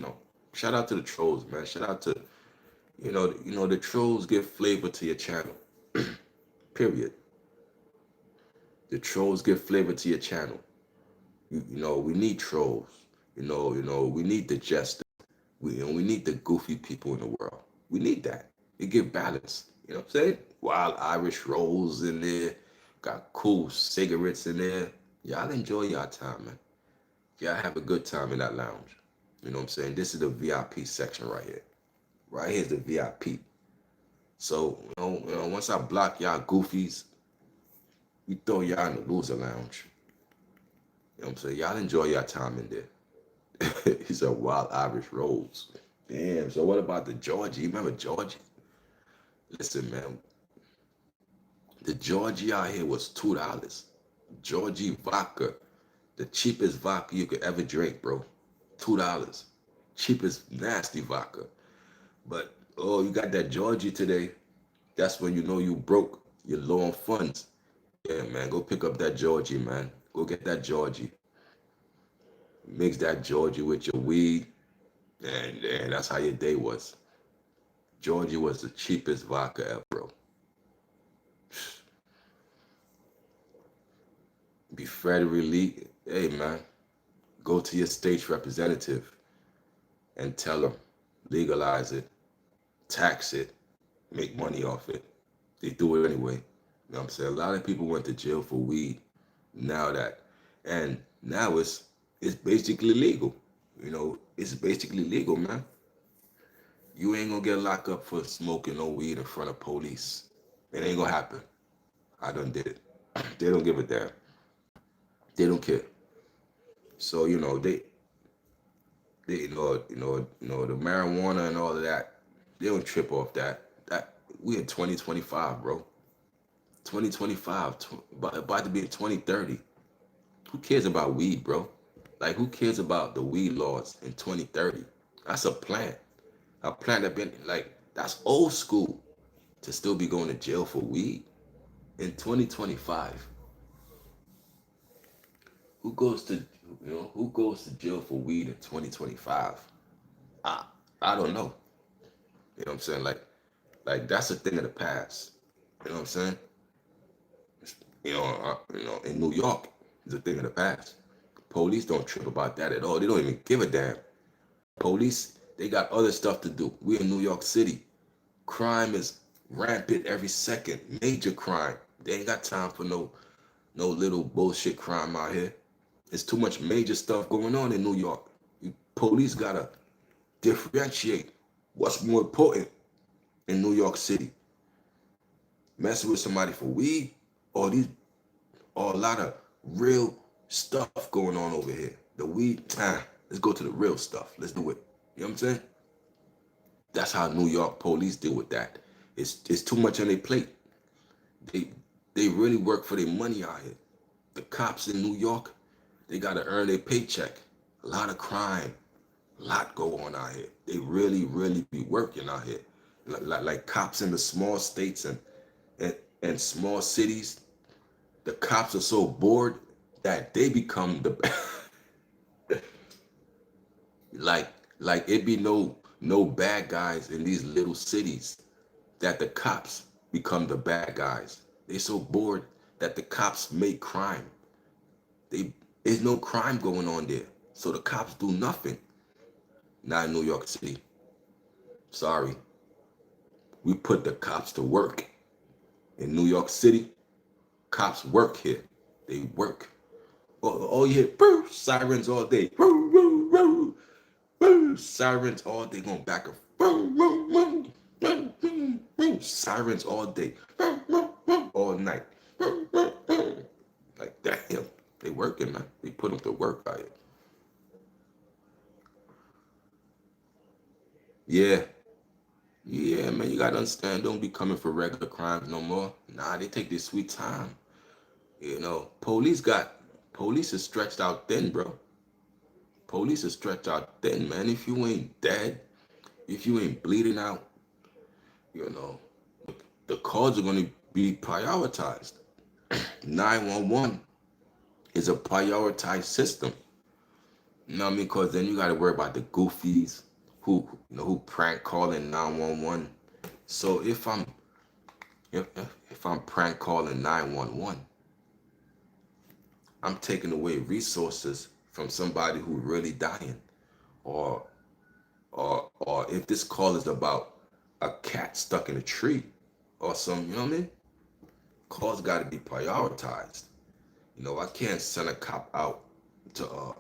Shout out to the trolls, man. Shout out to, the trolls give flavor to your channel. Period. The trolls give flavor to your channel. We need trolls. We need the jesters. We need the goofy people in the world. We need that. It give balance. You know what I'm saying? Wild Irish rolls in there. Got cool cigarettes in there. Y'all enjoy y'all time, man. Y'all have a good time in that lounge. You know what I'm saying? This is the VIP section right here. Right here's the VIP. So, once I block y'all goofies, we throw y'all in the loser lounge. You know what I'm saying? Y'all enjoy your time in there. He said wild Irish rolls. Damn, so what about the Georgie? You remember Georgie? Listen, man, the Georgie out here was $2. Georgie vodka, the cheapest vodka you could ever drink, bro. $2. Cheapest nasty vodka. But oh, you got that Georgie today. That's when you know you broke. You're low on funds. Yeah, man, go pick up that Georgie, man. Go get that Georgie. Mix that Georgie with your weed, and that's how your day was. Georgie was the cheapest vodka ever, bro. Be federally, hey man, go to your state's representative and tell them, legalize it, tax it, make money off it. They do it anyway. You know what I'm saying? A lot of people went to jail for weed now that, and now it's basically legal. It's basically legal, man. You ain't gonna get locked up for smoking no weed in front of police. It ain't gonna happen. I done did it. They don't give a damn. They don't care. So the marijuana and all of that. They don't trip off that. That we in 2025, bro. 2025, about to be in 2030. Who cares about weed, bro? Like, who cares about the weed laws in 2030? That's a plant. A plant that been like that's old school to still be going to jail for weed in 2025. Who goes to jail for weed in 2025? I I don't know. You know what I'm saying? Like that's a thing of the past. You know what I'm saying? In New York, it's a thing of the past. Police don't trip about that at all. They don't even give a damn. Police, they got other stuff to do. We in New York City. Crime is rampant every second. Major crime. They ain't got time for no little bullshit crime out here. There's too much major stuff going on in New York. Police gotta differentiate what's more important in New York City. Messing with somebody for weed or a lot of real stuff going on over here. The weed, let's go to the real stuff. Let's do it. You know what I'm saying? That's how New York police deal with that. It's too much on their plate. They they really work for their money out here. The cops in New York, they gotta earn their paycheck. A lot of crime, a lot go on out here. They really, really be working out here. Like cops in the small states and small cities, the cops are so bored that they become the like like it be no bad guys in these little cities that the cops become the bad guys. They so bored that the cops make crime. They There's no crime going on there. So the cops do nothing. Not in New York City. Sorry. We put the cops to work. In New York City, cops work here. They work. Oh yeah, sirens all day. Sirens all day going back and sirens all day. All night. Like damn, they working, man. They put them to work out here. Yeah, yeah, man. You gotta understand. Don't be coming for regular crimes no more. Nah, they take their sweet time. Police is stretched out thin, bro. Police is stretched out thin, man. If you ain't dead, if you ain't bleeding out, you know, the calls are gonna be prioritized. 911 is a prioritized system. You know what I mean? Because then you got to worry about the goofies who prank calling 911. So if I'm prank calling 911, I'm taking away resources from somebody who really dying, or or if this call is about a cat stuck in a tree, or some, you know what I mean? Calls got to be prioritized. I can't send a cop out to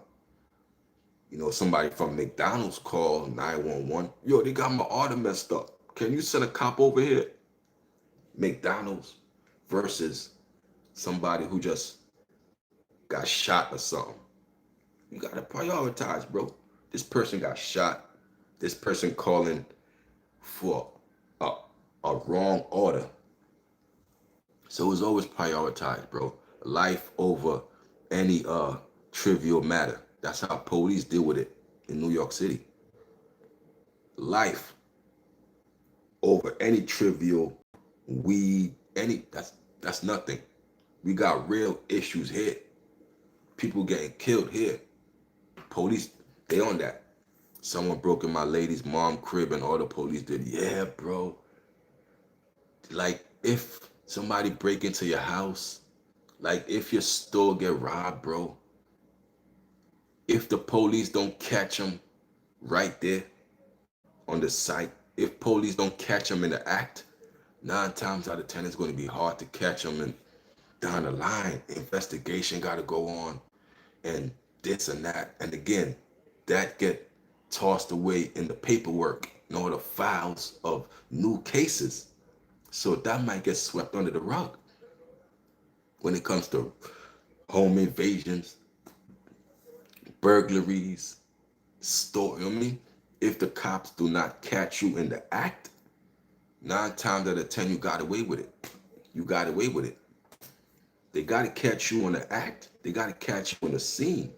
somebody from McDonald's call 911. Yo, they got my order messed up. Can you send a cop over here? McDonald's versus somebody who just got shot or something. You gotta prioritize, bro. This person got shot. This person calling for a, a wrong order. So it's always prioritized, bro. Life over any trivial matter. That's how police deal with it in New York City. Life over any trivial weed, that's nothing. We got real issues here. People getting killed here. Police, they on that. Someone broke in my lady's mom crib and all the police did. Yeah, bro. Like if somebody break into your house, like if your store get robbed, bro, if the police don't catch them right there on the site, if police don't catch them in the act, 9 times out of 10 it's going to be hard to catch them. And down the line, investigation got to go on and this and that. And again, that get tossed away in the paperwork and all the files of new cases. So that might get swept under the rug when it comes to home invasions, burglaries, store. You know what I mean? If the cops do not catch you in the act, 9 times out of 10 you got away with it. You got away with it. They got to catch you on the act. They got to catch you on the scene.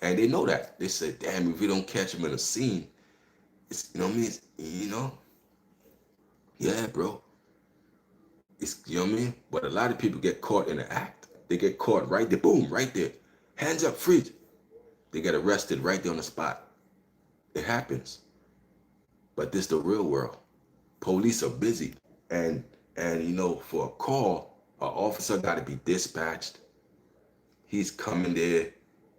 And they know that. They say, damn, if we don't catch them in the scene, it's, you know what I mean? Yeah, bro. You know what I mean? But a lot of people get caught in the act. They get caught right there, boom, right there. Hands up, freeze. They get arrested right there on the spot. It happens. But this the real world. Police are busy. And for a call, an officer got to be dispatched. He's coming there.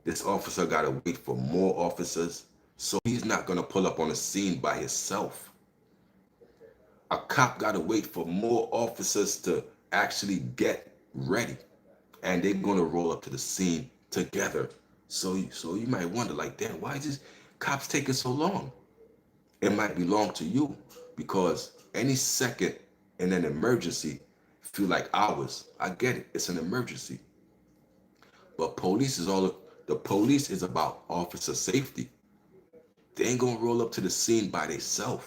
This officer got to wait for more officers. So he's not going to pull up on the scene by himself. A cop got to wait for more officers to actually get ready. And they're going to roll up to the scene together. So you might wonder, like, damn, why is this cops taking so long? It might belong to you because any second in an emergency feel like hours. I get it. It's an emergency. But the police is about officer safety. They ain't gonna roll up to the scene by themselves.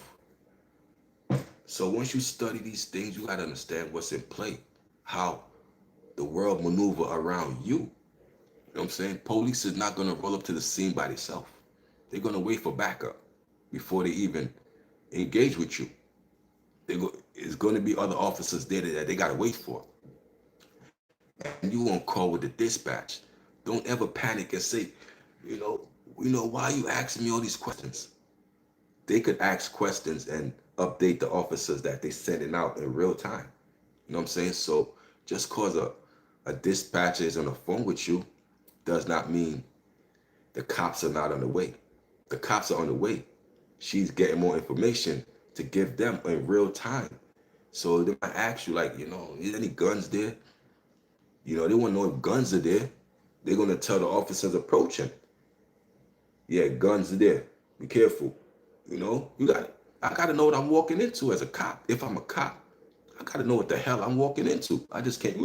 So once you study these things, you gotta understand what's in play, how the world maneuver around you. You know what I'm saying? Police is not gonna roll up to the scene by themselves. They're gonna wait for backup before they even engage with you. It's gonna be other officers there that they gotta wait for. And you on call with the dispatch. Don't ever panic and say, you know, why you asking me all these questions? They could ask questions and update the officers that they sending out in real time. You know what I'm saying? So just cause a dispatcher is on the phone with you does not mean the cops are not on the way. The cops are on the way. She's getting more information to give them in real time. So they might ask you, like, is any guns there? They want to know if guns are there. They're going to tell the officers approaching. Yeah, guns are there. Be careful. I got to know what I'm walking into as a cop. If I'm a cop, I got to know what the hell I'm walking into. I just can't.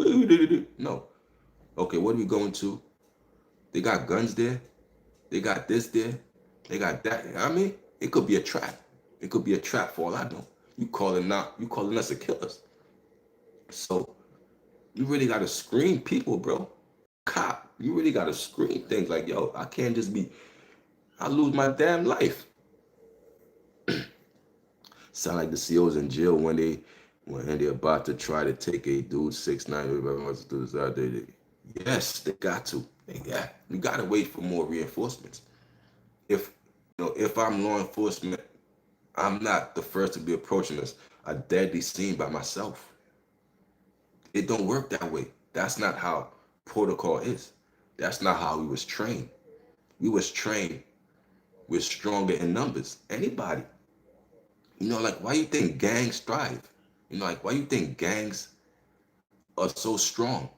No. Okay, what are we going to? They got guns there. They got this there. They got that. I mean, it could be a trap. It could be a trap for all I know. You calling us a killers. So you really got to screen people, bro. Cop, you really got to screen things like, yo, I can't just I lose my damn life. Sound like the COs in jail when they're about to try to take a dude 6'9", whoever wants to do this out there. Yes, they got to. Yeah, you got to wait for more reinforcements. If I'm law enforcement, I'm not the first to be approaching a deadly scene by myself. It don't work that way. That's not how protocol is. That's not how we was trained. We was trained we're stronger in numbers. Anybody. Like, why you think gangs thrive? Like, why you think gangs are so strong?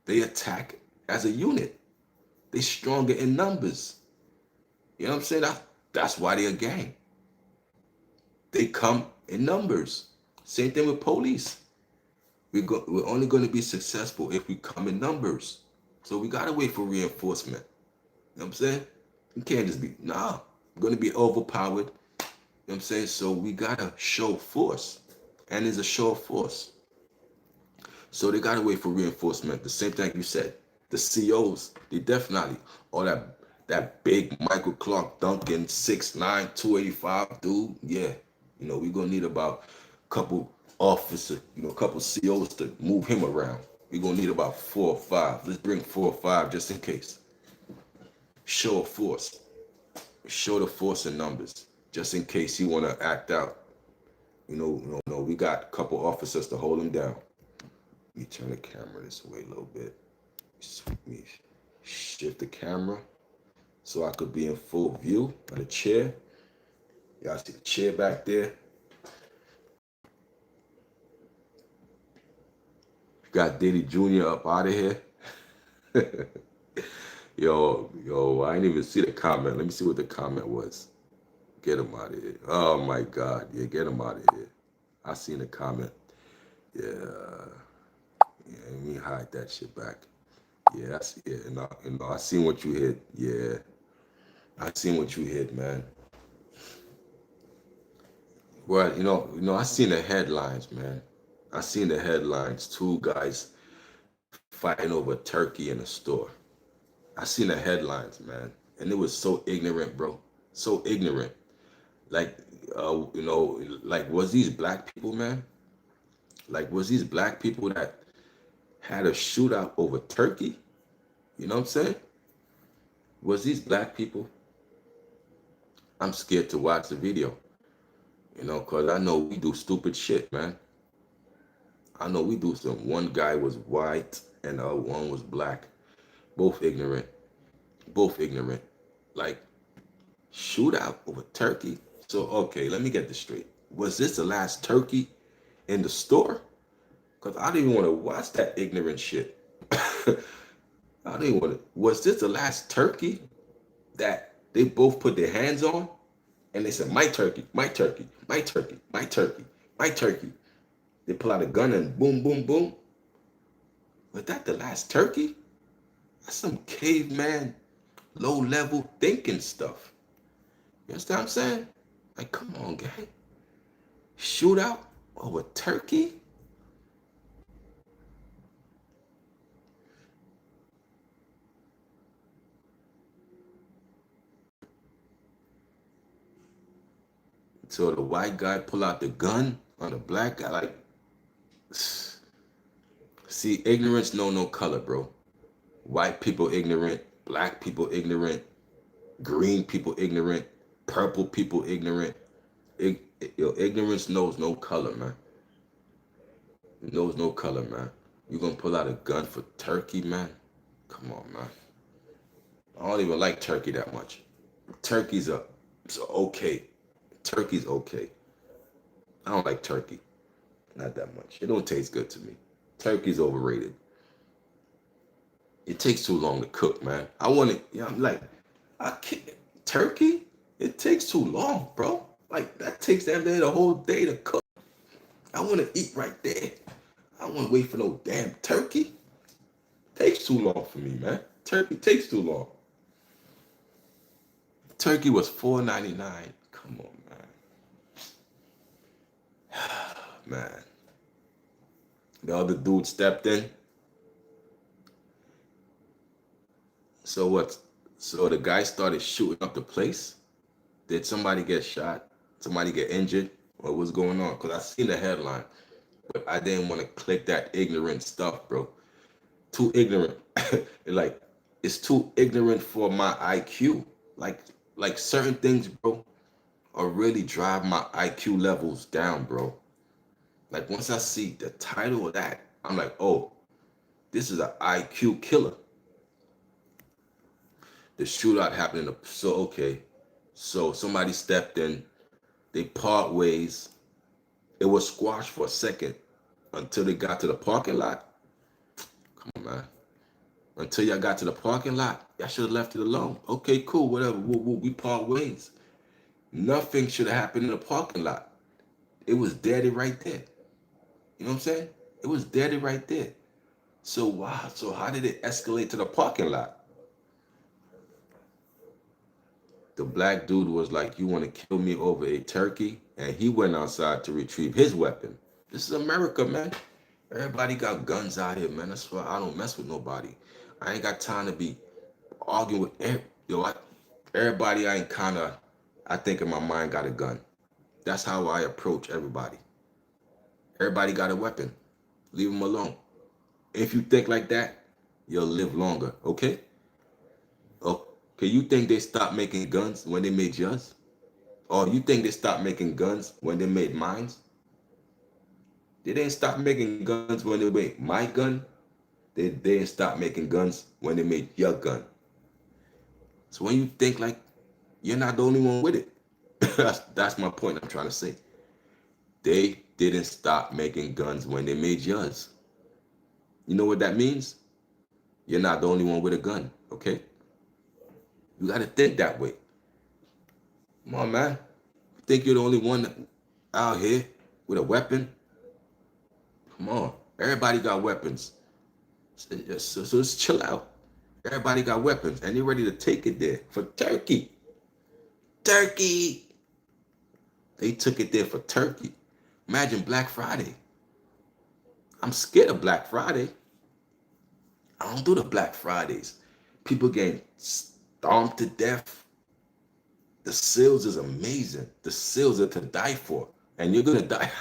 They attack as a unit. They stronger in numbers. You know what I'm saying? That's why they're a gang. They come in numbers. Same thing with police. We're only going to be successful if we come in numbers. So we got to wait for reinforcement. You know what I'm saying? You can't just be, I'm going to be overpowered. You know what I'm saying? So we got to show force. And it's a show of force. So they got to wait for reinforcement. The same thing you said. The COs, they definitely, all that big Michael Clark Duncan 6'9", 285 dude, yeah. We're going to need about a couple officers, a couple COs to move him around. We're going to need about 4 or 5. Let's bring 4 or 5 just in case. Show of force. Show the force in numbers, just in case you want to act out. We got a couple officers to hold him down. Let me turn the camera this way a little bit. Let me shift the camera so I could be in full view of the chair. Y'all see the chair back there? Got Diddy Jr. up out of here. Yo, I didn't even see the comment. Let me see what the comment was. Get him out of here. Oh my God. Yeah, get him out of here. I seen the comment. Yeah, let me hide that shit back. Yeah, I see it. And I seen what you hit. Yeah, I seen what you hit, man. Well, I seen the headlines, man. I seen the headlines. 2 guys fighting over turkey in a store. I seen the headlines, man, and it was so ignorant, bro. So ignorant. Like, like, was these black people, man? Like, was these black people that had a shootout over turkey? You know what I'm saying? Was these black people? I'm scared to watch the video. Because I know we do stupid shit, man. I know we do some. One guy was white and the other one was black. Both ignorant. Both ignorant. Like, shootout over turkey? So, okay, let me get this straight. Was this the last turkey in the store? Because I didn't want to watch that ignorant shit. I didn't want to. Was this the last turkey that they both put their hands on? And they said, my turkey, my turkey, my turkey, my turkey, my turkey. They pull out a gun and boom, boom, boom. Was that the last turkey? That's some caveman, low-level thinking stuff. You understand what I'm saying? Like, come on, gang. Shootout over Turkey? So the white guy pull out the gun on the black guy. Like, see, ignorance know no color, bro. White people ignorant, black people ignorant, green people ignorant, purple people ignorant. Ignorance knows no color, man. It knows no color, man. You gonna pull out a gun for turkey, man? Come on, man. I don't even like turkey that much. Turkey's a so okay. Turkey's okay. I don't like turkey. Not that much. It don't taste good to me. Turkey's overrated. It takes too long to cook, man. I want it. Yeah, I'm like, I can't. Turkey? It takes too long, bro. Like that takes damn near the whole day to cook. I want to eat right there. I don't want to wait for no damn turkey. Takes too long for me, man. Turkey takes too long. Turkey was $4.99. Come on, man. Man. The other dude stepped in. So what? So the guy started shooting up the place. Did somebody get shot? Somebody get injured? What was going on? Because I seen the headline, but I didn't want to click that ignorant stuff, bro. Too ignorant. Like it's too ignorant for my IQ. Like like certain things, bro, are really drive my IQ levels down, bro. Like once I see the title of that, I'm like, oh, this is an IQ killer. The shootout happened in the so okay. So somebody stepped in, they part ways. It was squashed for a second until they got to the parking lot. Come on, man. Until y'all got to the parking lot, y'all should have left it alone. Okay, cool, whatever. We part ways. Nothing should have happened in the parking lot. It was dead right there. You know what I'm saying? It was dead right there. So why? So how did it escalate to the parking lot? The black dude was like, "You want to kill me over a turkey?" And he went outside to retrieve his weapon. This is America, man. Everybody got guns out here, man. That's why I don't mess with nobody. I ain't got time to be arguing with everybody. I ain't kind of. I think in my mind got a gun. That's how I approach everybody. Everybody got a weapon. Leave them alone. If you think like that, you'll live longer. Okay? Okay. You think they stopped making guns when they made yours? Or you think they stopped making guns when they made mines? They didn't stop making guns when they made my gun. They didn't stop making guns when they made your gun. So when you think like you're not the only one with it, that's my point I'm trying to say. They didn't stop making guns when they made yours. You know what that means? You're not the only one with a gun, okay? You got to think that way. Come on, man. You think you're the only one out here with a weapon? Come on. Everybody got weapons. So just chill out. Everybody got weapons and they're ready to take it there for turkey. Turkey. They took it there for turkey. Imagine Black Friday. I'm scared of Black Friday. I don't do the Black Fridays. People getting stomped to death. The sales is amazing. The sales are to die for. And you're going to die.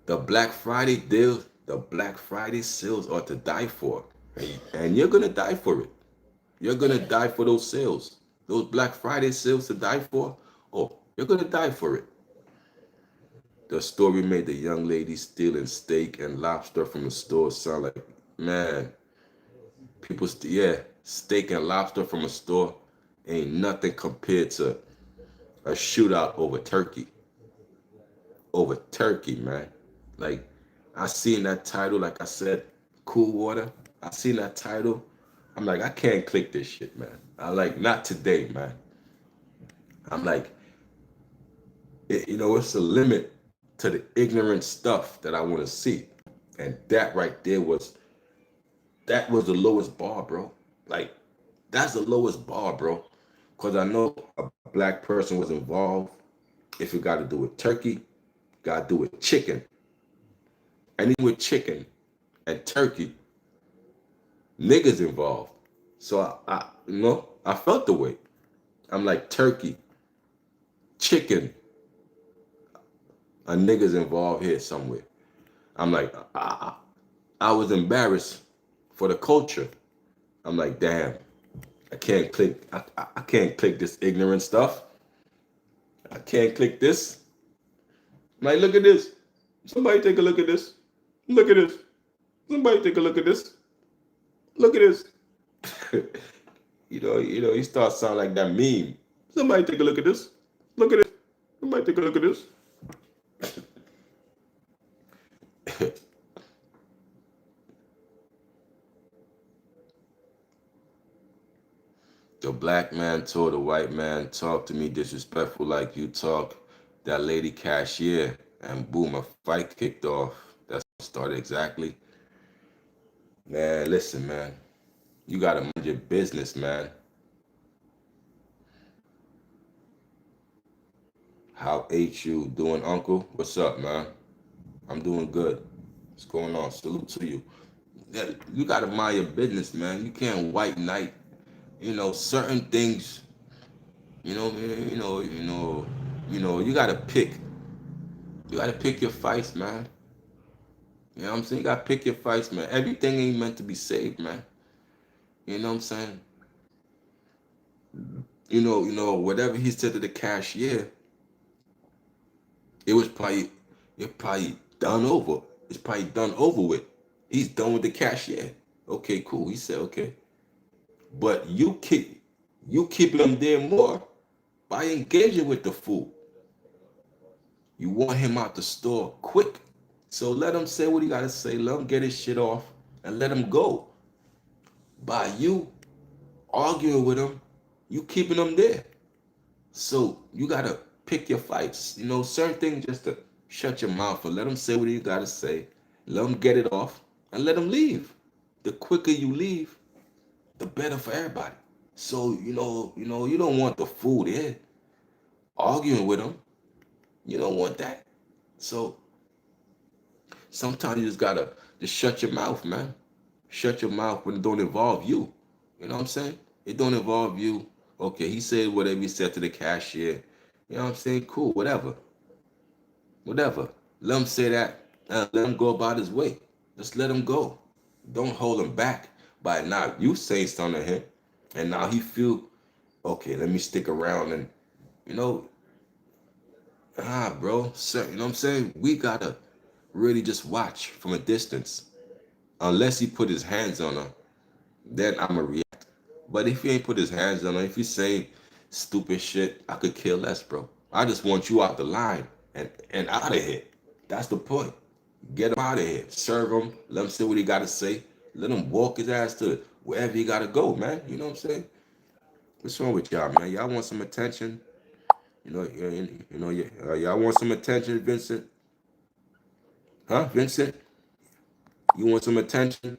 The Black Friday deals, the Black Friday sales are to die for. And you're going to die for it. You're going to die for those sales. Those Black Friday sales to die for. Oh, you're going to die for it. The story made the young lady stealing steak and lobster from the store sound like, man, yeah, steak and lobster from a store ain't nothing compared to a shootout over turkey. Over turkey, man. Like, I seen that title, like I said, Cool Water. I seen that title. I'm like, I can't click this shit, man. I like, not today, man. I'm like, it's a limit to the ignorant stuff that I want to see. And that right there was the lowest bar, bro. Like, That's the lowest bar, bro. Because I know a black person was involved. If you got to do with turkey, got to do with chicken. Anything with chicken and turkey, niggas involved. So I felt the way. I'm like, turkey, chicken, a niggas involved here somewhere. I'm like, I was embarrassed for the culture. I'm like, damn, I can't click. I can't click this ignorant stuff. I can't click this. I'm like, look at this. Somebody take a look at this. Look at this. Somebody take a look at this. Look at this. You start sounding like that meme. Somebody take a look at this. Look at this. Somebody take a look at this. The black man told the white man, talk to me disrespectful like you talk. That lady cashier, and boom, a fight kicked off. That's what started exactly. Man, listen, man. You gotta mind your business, man. How ate you doing, uncle? What's up, man? I'm doing good. What's going on? Salute to you. Yeah, you gotta mind your business, man. You can't white knight. Certain things. You know, you know, you know, You gotta pick. You gotta pick your fights, man. You know what I'm saying? You gotta pick your fights, man. Everything ain't meant to be saved, man. You know what I'm saying? Whatever he said to the cashier, it was probably it probably done over. It's probably done over with. He's done with the cashier. Okay, cool. He said, okay. But you keeping them there more by engaging with the fool. You want him out the store quick. So let him say what he gotta say. Let him get his shit off and let him go. By you arguing with him, you keeping him there. So you gotta pick your fights. Certain things just to shut your mouth and let him say what he gotta say. Let him get it off and let him leave. The quicker you leave, the better for everybody. So you don't want the fool there arguing with him. You don't want that. So sometimes you just gotta just shut your mouth, man. Shut your mouth when it don't involve you. You know what I'm saying? It don't involve you. Okay, he said whatever he said to the cashier. You know what I'm saying? Cool, whatever. Whatever. Let him say that and let him go about his way. Just let him go. Don't hold him back by now you saying something to him. And now he feel, okay, let me stick around and you know, bro, sir, you know what I'm saying? We gotta really just watch from a distance. Unless he put his hands on her, then I'ma react. But if he ain't put his hands on her, if he's saying stupid shit, I could care less, bro. I just want you out the line and out of here. That's the point. Get him out of here. Serve him. Let him say what he gotta say. Let him walk his ass to wherever he gotta go, man. You know what I'm saying? What's wrong with y'all, man? Y'all want some attention? Y'all want some attention, Vincent? Huh, Vincent? You want some attention?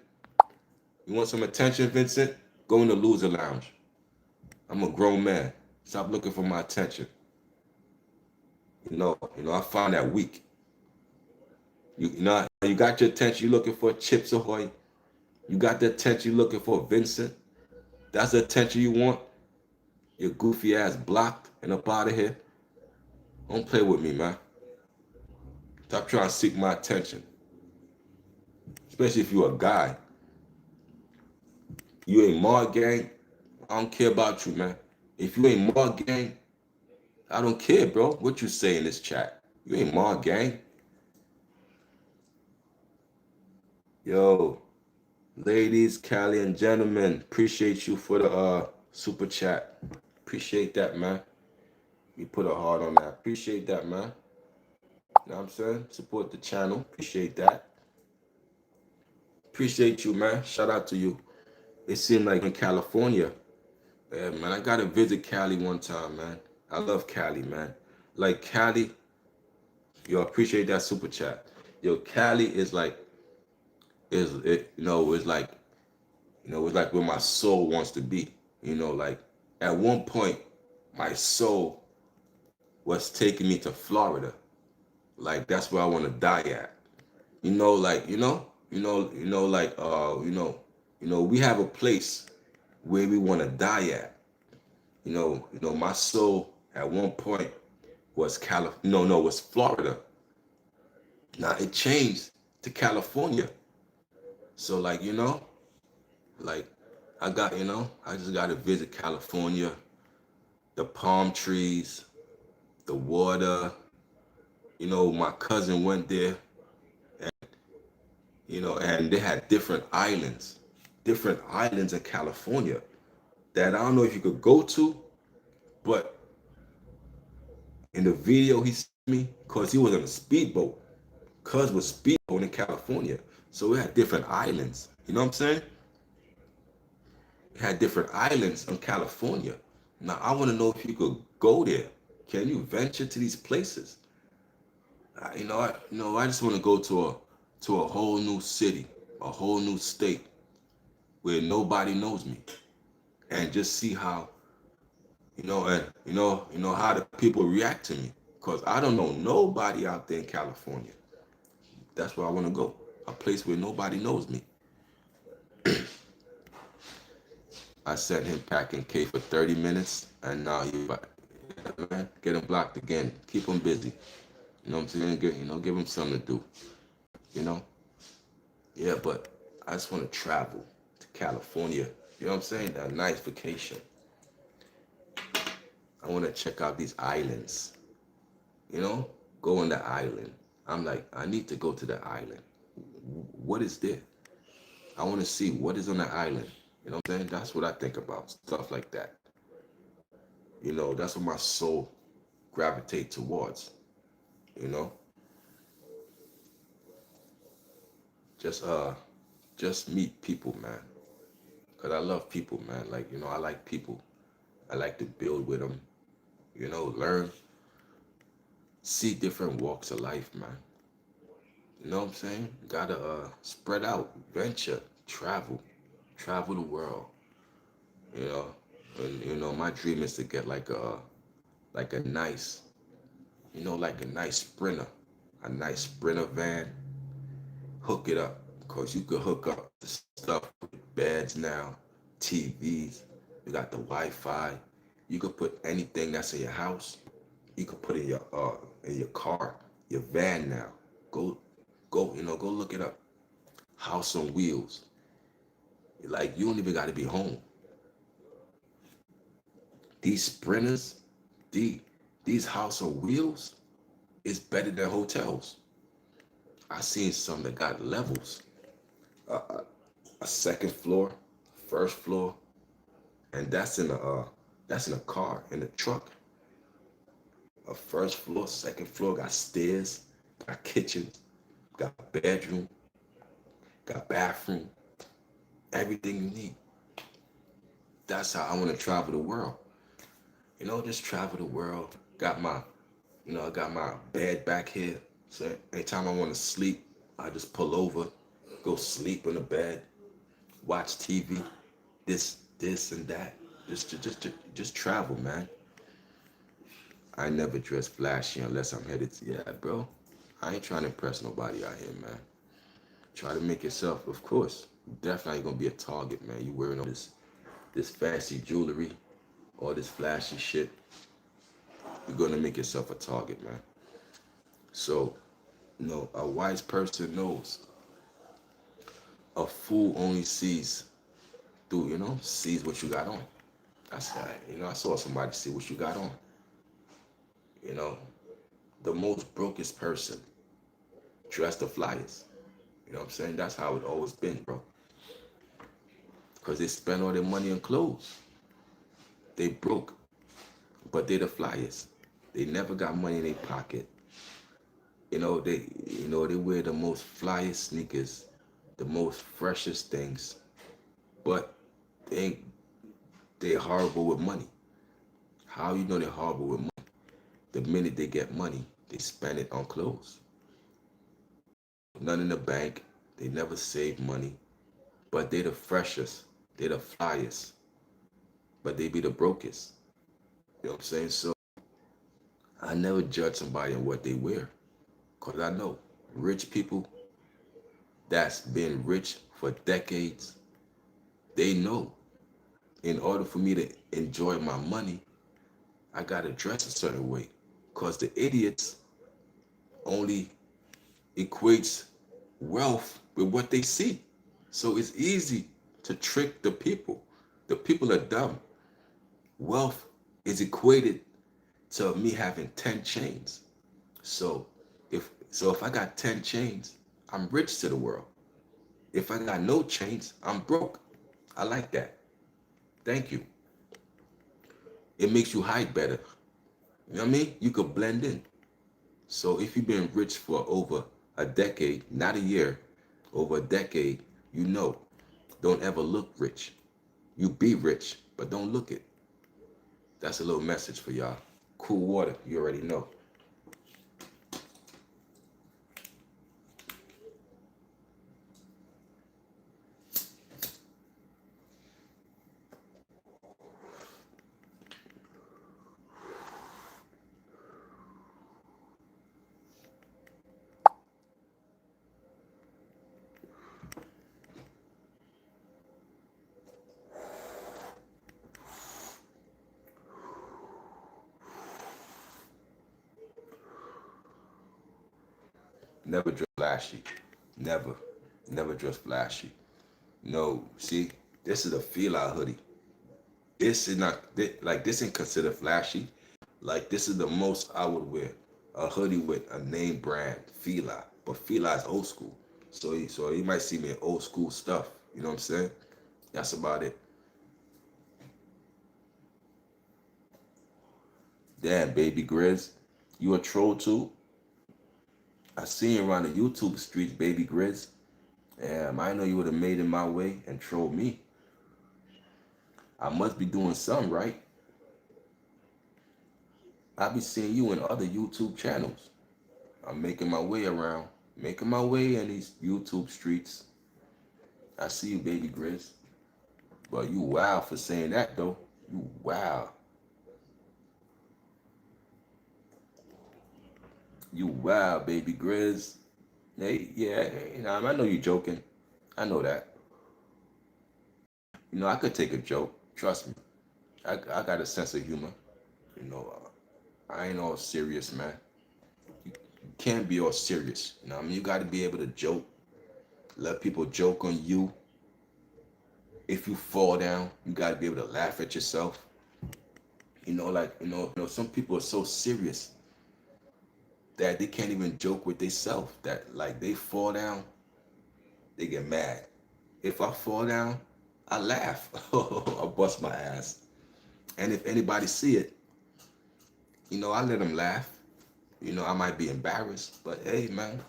You want some attention, Vincent? Go in the loser lounge. I'm a grown man. Stop looking for my attention. I find that weak. You got your attention. You looking for Chips Ahoy. You got the attention you looking for, Vincent. That's the attention you want. Your goofy ass blocked and up out of here. Don't play with me, man. Stop trying to seek my attention. Especially if you a guy. You ain't Mar gang. I don't care about you, man. If you ain't Mar gang, I don't care, bro. What you say in this chat? You ain't Mar gang. Yo, ladies, Callie, and gentlemen, appreciate you for the super chat. Appreciate that, man. You put a heart on that. Appreciate that, man. You know what I'm saying? Support the channel. Appreciate that. Appreciate you, man. Shout out to you. It seemed like in California. Yeah, man, I gotta visit Cali one time, man. I love Cali, man. Like Cali, yo, appreciate that super chat. Yo, Cali is like, it's like where my soul wants to be. Like at one point, my soul was taking me to Florida. Like that's where I want to die at. Like like we have a place where we want to die at. My soul at one point was no, was Florida. Now it changed to California. So like, like I just got to visit California, the palm trees, the water. My cousin went there, and they had different islands in California that I don't know if you could go to, but in the video he sent me, cause he was on a speedboat. Cuz was speedboat in California. So we had different islands. You know what I'm saying? We had different islands in California. Now I want to know if you could go there. Can you venture to these places? I just want to go to a whole new city, a whole new state where nobody knows me, and just see how and how the people react to me. Cause I don't know nobody out there in California. That's where I want to go. A place where nobody knows me. I sent him packing K for 30 minutes, and now yeah, man, get him blocked again. Keep him busy. You know what I'm saying? Give him something to do. You know? Yeah, but I just want to travel to California. You know what I'm saying? A nice vacation. I want to check out these islands. You know? Go on the island. I'm like, I need to go to the island. What is there? I want to see what is on the island. You know what I'm saying? That's what I think about. Stuff like that. That's what my soul gravitate towards. You know? Just just meet people, man. Cause I love people, man. Like, I like people. I like to build with them. Learn, see different walks of life, man. You know what I'm saying? Gotta spread out, venture, travel the world. You know, and my dream is to get like a nice, like a nice sprinter van. Hook it up, cause you could hook up the stuff with beds now, TVs. You got the Wi-Fi. You could put anything that's in your house. You could put in your car, your van now. Go go look it up. House on wheels. Like you don't even got to be home. These sprinters, the these house on wheels is better than hotels. I seen some that got levels. A second floor, first floor, and that's in a car in a truck. A first floor, second floor got stairs, got kitchen, got bedroom, got bathroom, everything you need. That's how I want to travel the world. Just travel the world. I got my bed back here. So anytime I want to sleep, I just pull over, go sleep in the bed, watch TV, this and that. Just travel, man. I never dress flashy unless I'm headed to, yeah, bro. I ain't trying to impress nobody out here, man. Try to make yourself, of course. Definitely gonna be a target, man. You wearing all this fancy jewelry, all this flashy shit. You're gonna make yourself a target, man. So, a wise person knows. A fool only sees through, sees what you got on. That's right. I saw somebody see what you got on. You know, the most brokest person dressed the flyers. You know what I'm saying? That's how it always been, bro. Because they spend all their money on clothes. They broke, but they the flyers. They never got money in their pocket. They wear the most flyest sneakers, the most freshest things, but they ain't they horrible with money. How you know they're horrible with money? The minute they get money, they spend it on clothes. None in the bank. They never save money, but they the freshest. They the flyest. but they be the brokest. You know what I'm saying? So I never judge somebody on what they wear, cause I know rich people that's been rich for decades, they know in order for me to enjoy my money, I gotta dress a certain way. Cause the idiots only equates wealth with what they see. So it's easy to trick the people. The people are dumb. Wealth is equated to me having 10 chains. So if I got 10 chains, I'm rich to the world. If I got no chains, I'm broke. I like that. Thank you. It makes you hide better. You know what I mean? You could blend in. So if you've been rich for over a decade, not a year, over a decade, you know, don't ever look rich. You be rich, but don't look it. That's a little message for y'all. Cool water, you already know. Never dress flashy. Never. Never dress flashy. No, see, this is a feel out hoodie. This is not like this ain't considered flashy. Like this is the most I would wear. A hoodie with a name brand, Fila. But Fila is old school. So you might see me in old school stuff. You know what I'm saying? That's about it. Damn, baby Grizz. You a troll too? I seen you around the YouTube streets, baby Grizz. I know you would have made it my way and trolled me. I must be doing something right. I be seeing you in other YouTube channels. I'm making my way around, making my way in these YouTube streets. I see you, baby Grizz. But you wild for saying that though. You wild. You wild, baby Grizz. Hey, yeah, I know you joking. I know that. I could take a joke. Trust me. I got a sense of humor. You know, I ain't all serious, man. You can't be all serious. I mean? You got to be able to joke. Let people joke on you. If you fall down, you got to be able to laugh at yourself. Some people are so serious that they can't even joke with themselves. That like they fall down, they get mad. If I fall down, I laugh. I bust my ass. And if anybody see it, I let them laugh. I might be embarrassed, but hey, man,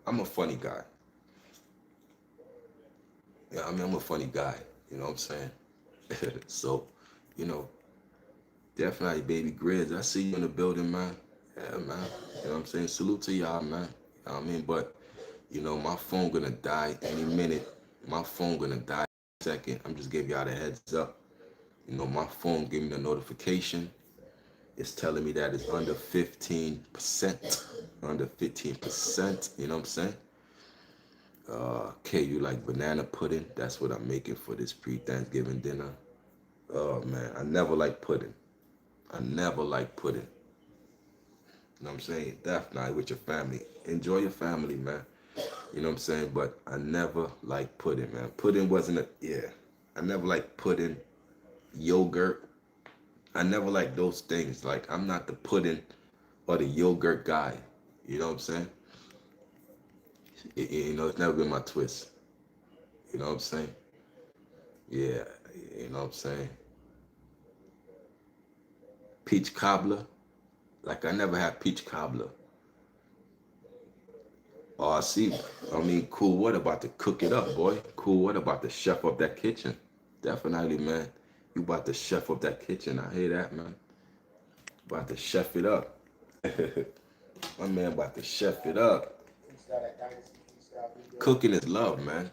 I'm a funny guy. Yeah, I mean, I'm a funny guy. You know what I'm saying? So, you know, definitely, baby Grizz. I see you in the building, man. Yeah, man. You know what I'm saying? Salute to y'all, man. You know what I mean? But, my phone gonna die any minute. My phone gonna die in a second. I'm just giving y'all the heads up. My phone gave me the notification. It's telling me that it's under 15%. Under 15%. You know what I'm saying? Okay, you like banana pudding? That's what I'm making for this pre-Thanksgiving dinner. Oh man, I never like pudding. I never like pudding. You know what I'm saying? Definitely with your family. Enjoy your family, man. You know what I'm saying? But I never like pudding, man. Pudding wasn't yeah. I never like pudding, yogurt. I never like those things. Like I'm not the pudding or the yogurt guy. You know what I'm saying? It's never been my twist. You know what I'm saying? Yeah, you know what I'm saying? Peach cobbler. Like I never had peach cobbler. Oh, I see. I mean, cool. What about to cook it up, boy? Cool. What about to chef up that kitchen? Definitely, man. You about to chef up that kitchen. I hear that, man. About to chef it up. My man about to chef it up. Cooking is love, man.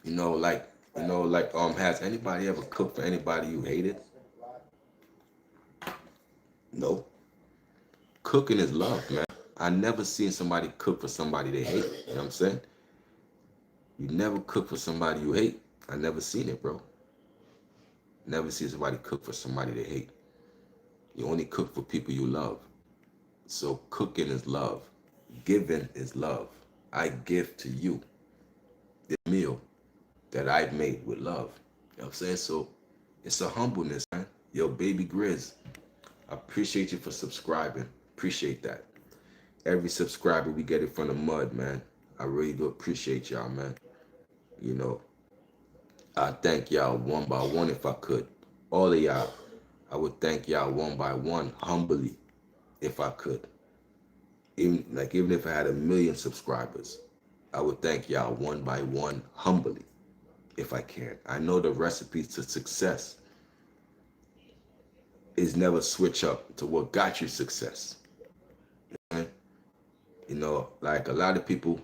Like Like has anybody ever cooked for anybody you hated? No. Cooking is love, man. I never seen somebody cook for somebody they hate. You know what I'm saying? You never cook for somebody you hate. I never seen it, bro. Never see somebody cook for somebody they hate. You only cook for people you love. So cooking is love. Giving is love. I give to you the meal that I made with love. You know what I'm saying? So it's a humbleness, man. Yo, baby Grizz, I appreciate you for subscribing. Appreciate that. Every subscriber we get it from the mud, man. I really do appreciate y'all, man. You know, I thank y'all one by one if I could. All of y'all, I would thank y'all one by one, humbly, if I could. Even if I had 1 million subscribers, I would thank y'all one by one, humbly, if I can. I know the recipe to success is never switch up to what got you success. Right? Like a lot of people,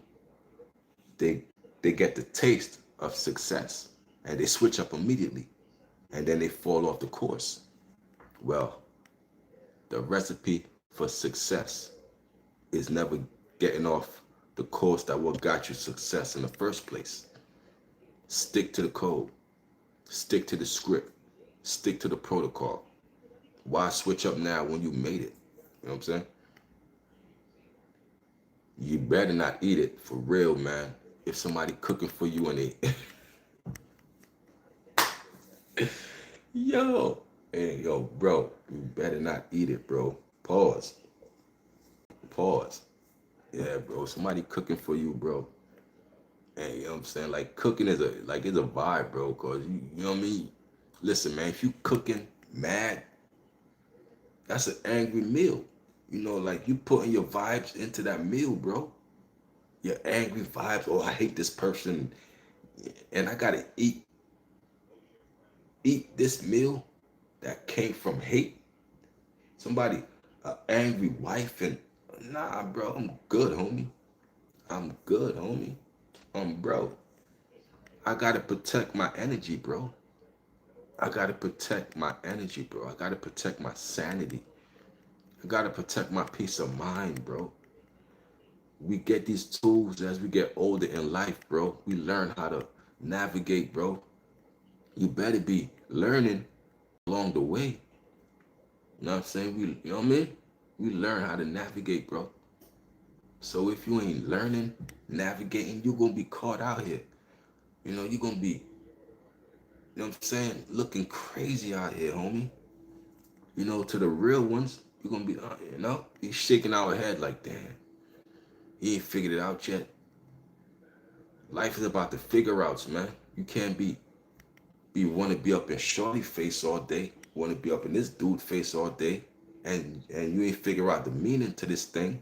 they they get the taste of success and they switch up immediately and then they fall off the course. Well, the recipe for success is never getting off the course that what got you success in the first place. Stick to the code, stick to the script, stick to the protocol. Why switch up now when you made it? You know what I'm saying? You better not eat it for real, man. If somebody cooking for you and they yo, hey, yo, bro, you better not eat it, bro. Pause. Pause. Yeah, bro. Somebody cooking for you, bro. And you know what I'm saying? Like cooking is it's a vibe, bro. Cause you know what I mean? Listen, man, if you cooking mad, that's an angry meal. Like you putting your vibes into that meal, bro. Your angry vibes. Oh, I hate this person, and I gotta eat this meal that came from hate. Somebody, an angry wife, and nah, bro, I'm good, homie. I'm good, homie. Bro, I gotta protect my energy, bro. I gotta protect my energy, bro. I gotta protect my sanity. I gotta protect my peace of mind, bro. We get these tools as we get older in life, bro. We learn how to navigate, bro. You better be learning along the way. You know what I'm saying? You know what I mean? We learn how to navigate, bro. So if you ain't learning, navigating, you're gonna be caught out here. You're gonna be, what I'm saying, looking crazy out here, homie. To the real ones, you're gonna be, he's shaking our head like, damn, he ain't figured it out yet. Life is about the figure outs, man. You can't want to be up in shorty face all day, want to be up in this dude face all day, and you ain't figure out the meaning to this thing.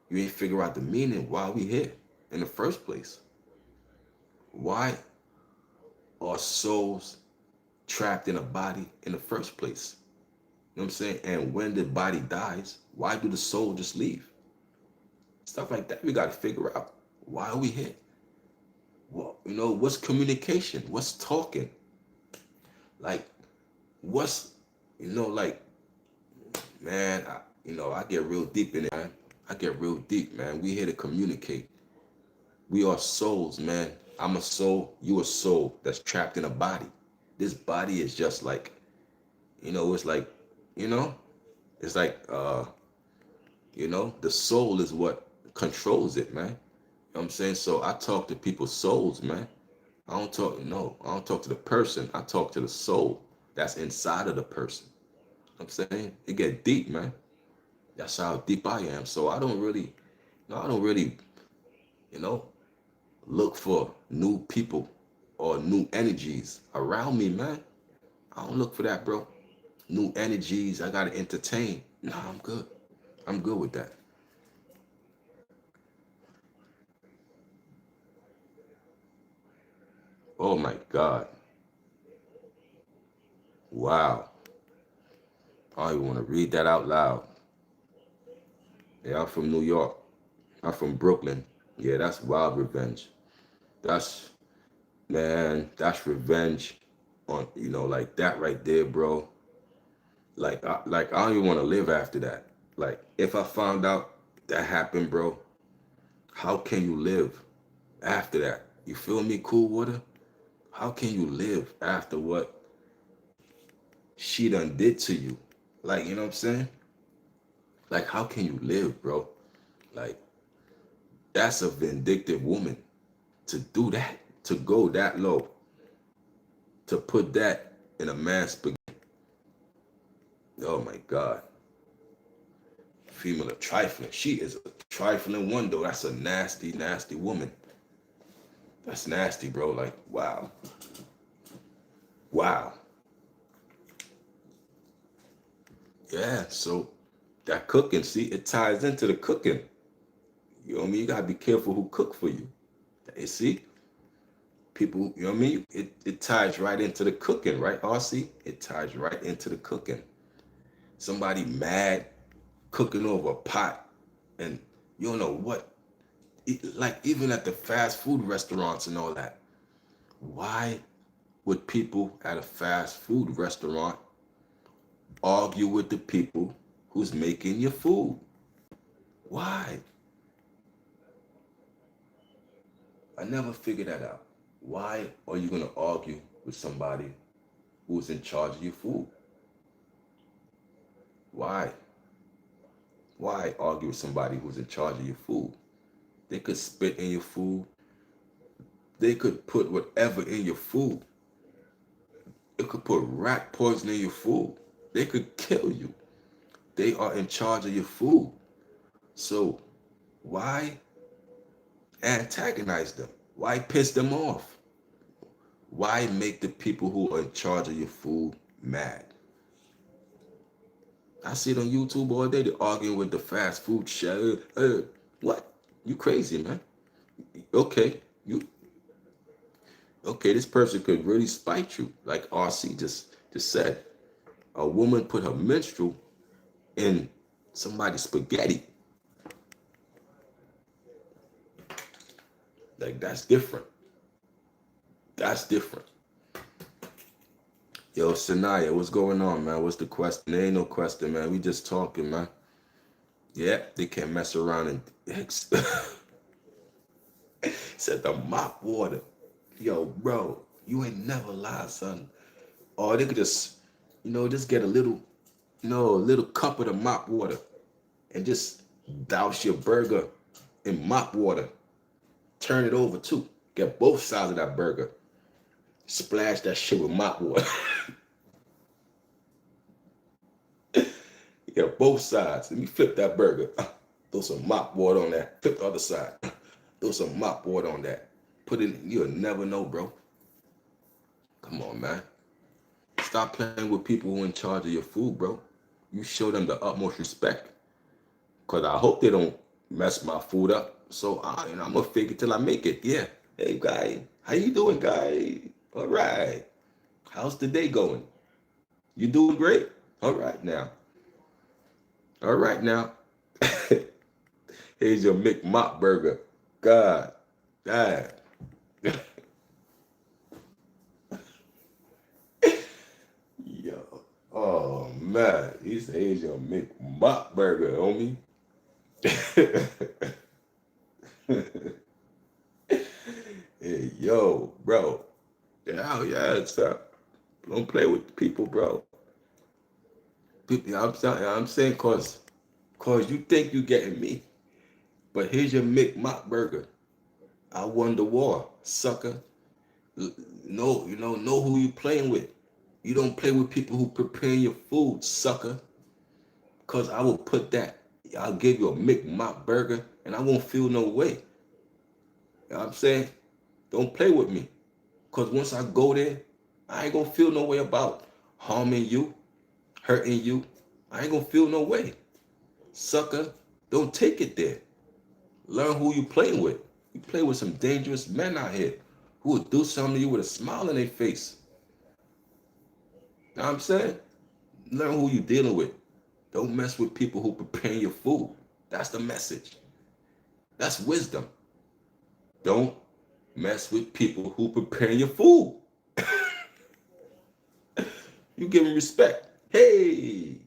You ain't figure out the meaning why we here in the first place. Why are souls trapped in a body in the first place? You know what I'm saying? And when the body dies, why do the soul just leave? Stuff like that we got to figure out. Why are we here? Well, what's communication? What's talking? Like, what's, like, man, I get real deep in it, man. I get real deep, man. We here to communicate. We are souls, man. I'm a soul, you a soul that's trapped in a body. This body is just like, it's like, you know, it's like, the soul is what controls it, man. You know what I'm saying? So I talk to people's souls, man. I don't talk to the person. I talk to the soul that's inside of the person. You know what I'm saying? It get deep, man. That's how deep I am. So I don't really, you know, look for new people or new energies around me, man. I don't look for that, bro. New energies, I gotta entertain. Nah, I'm good. I'm good with that. Oh my God. Wow. I don't even want to read that out loud. Yeah, I'm from New York. I'm from Brooklyn. Yeah, that's wild revenge. That's Man, that's revenge on, like that right there, bro. Like I don't even want to live after that. Like if I found out that happened, bro, how can you live after that? You feel me, Cool Water? How can you live after what she done did to you? Like, you know what I'm saying? Like, how can you live, bro? Like, that's a vindictive woman to do that, to go that low, to put that in a man's spaghetti. Oh my God. Female of trifling. She is a trifling one, though. That's a nasty, nasty woman. That's nasty, bro. Like, wow. Wow. Yeah, so that cooking, see, it ties into the cooking. You know what I mean? You gotta be careful who cook for you. You see? People, you know what I mean? It ties right into the cooking, right, RC? It ties right into the cooking. Somebody mad cooking over a pot and you don't know what, like even at the fast food restaurants and all that. Why would people at a fast food restaurant argue with the people who's making your food? Why? I never figured that out. Why are you going to argue with somebody who's in charge of your food? Why? Why argue with somebody who's in charge of your food? They could spit in your food. They could put whatever in your food. It could put rat poison in your food. They could kill you. They are in charge of your food. So why antagonize them? Why piss them off? Why make the people who are in charge of your food mad? I see it on YouTube all day. They're arguing with the fast food chef. What? You crazy, man? Okay, this person could really spite you, like RC just said. A woman put her menstrual in somebody's spaghetti. Like that's different. That's different. Yo, Sanaya, what's going on, man? What's the question? There ain't no question, man. We just talking, man. Yeah, they can't mess around and said the mop water. Yo, bro, you ain't never lied, son. Or they could just, just get a little, a little cup of the mop water and just douse your burger in mop water. Turn it over too. Get both sides of that burger. Splash that shit with mop water. You got both sides. Let me flip that burger. Throw some mop water on that. Flip the other side. Throw some mop water on that. Put it in. You'll never know, bro. Come on, man. Stop playing with people who are in charge of your food, bro. You show them the utmost respect. Because I hope they don't mess my food up. So I'm going to fake it till I make it. Yeah. Hey, guy. How you doing, guy? All right. How's the day going? You doing great? All right now. All right now. Here's your McMop burger. God. God. Yo. Oh, man. He said, here's your McMop burger, homie. Hey, yo, bro. Yeah, yeah, it's don't play with people, bro. People, I'm saying cause you think you getting me. But here's your McMop burger. I won the war, sucker. Know who you playing with. You don't play with people who prepare your food, sucker. Cause I will put that. I'll give you a McMop burger and I won't feel no way. You know what I'm saying? Don't play with me. Cause once I go there, I ain't gonna feel no way about harming you, hurting you. I ain't gonna feel no way. Sucker, don't take it there. Learn who you playing with. You play with some dangerous men out here who will do something to you with a smile on their face. You know what I'm saying? Learn who you dealing with. Don't mess with people who prepare your food. That's the message. That's wisdom. Don't Mess with people who prepare your food. You give them respect. Hey, you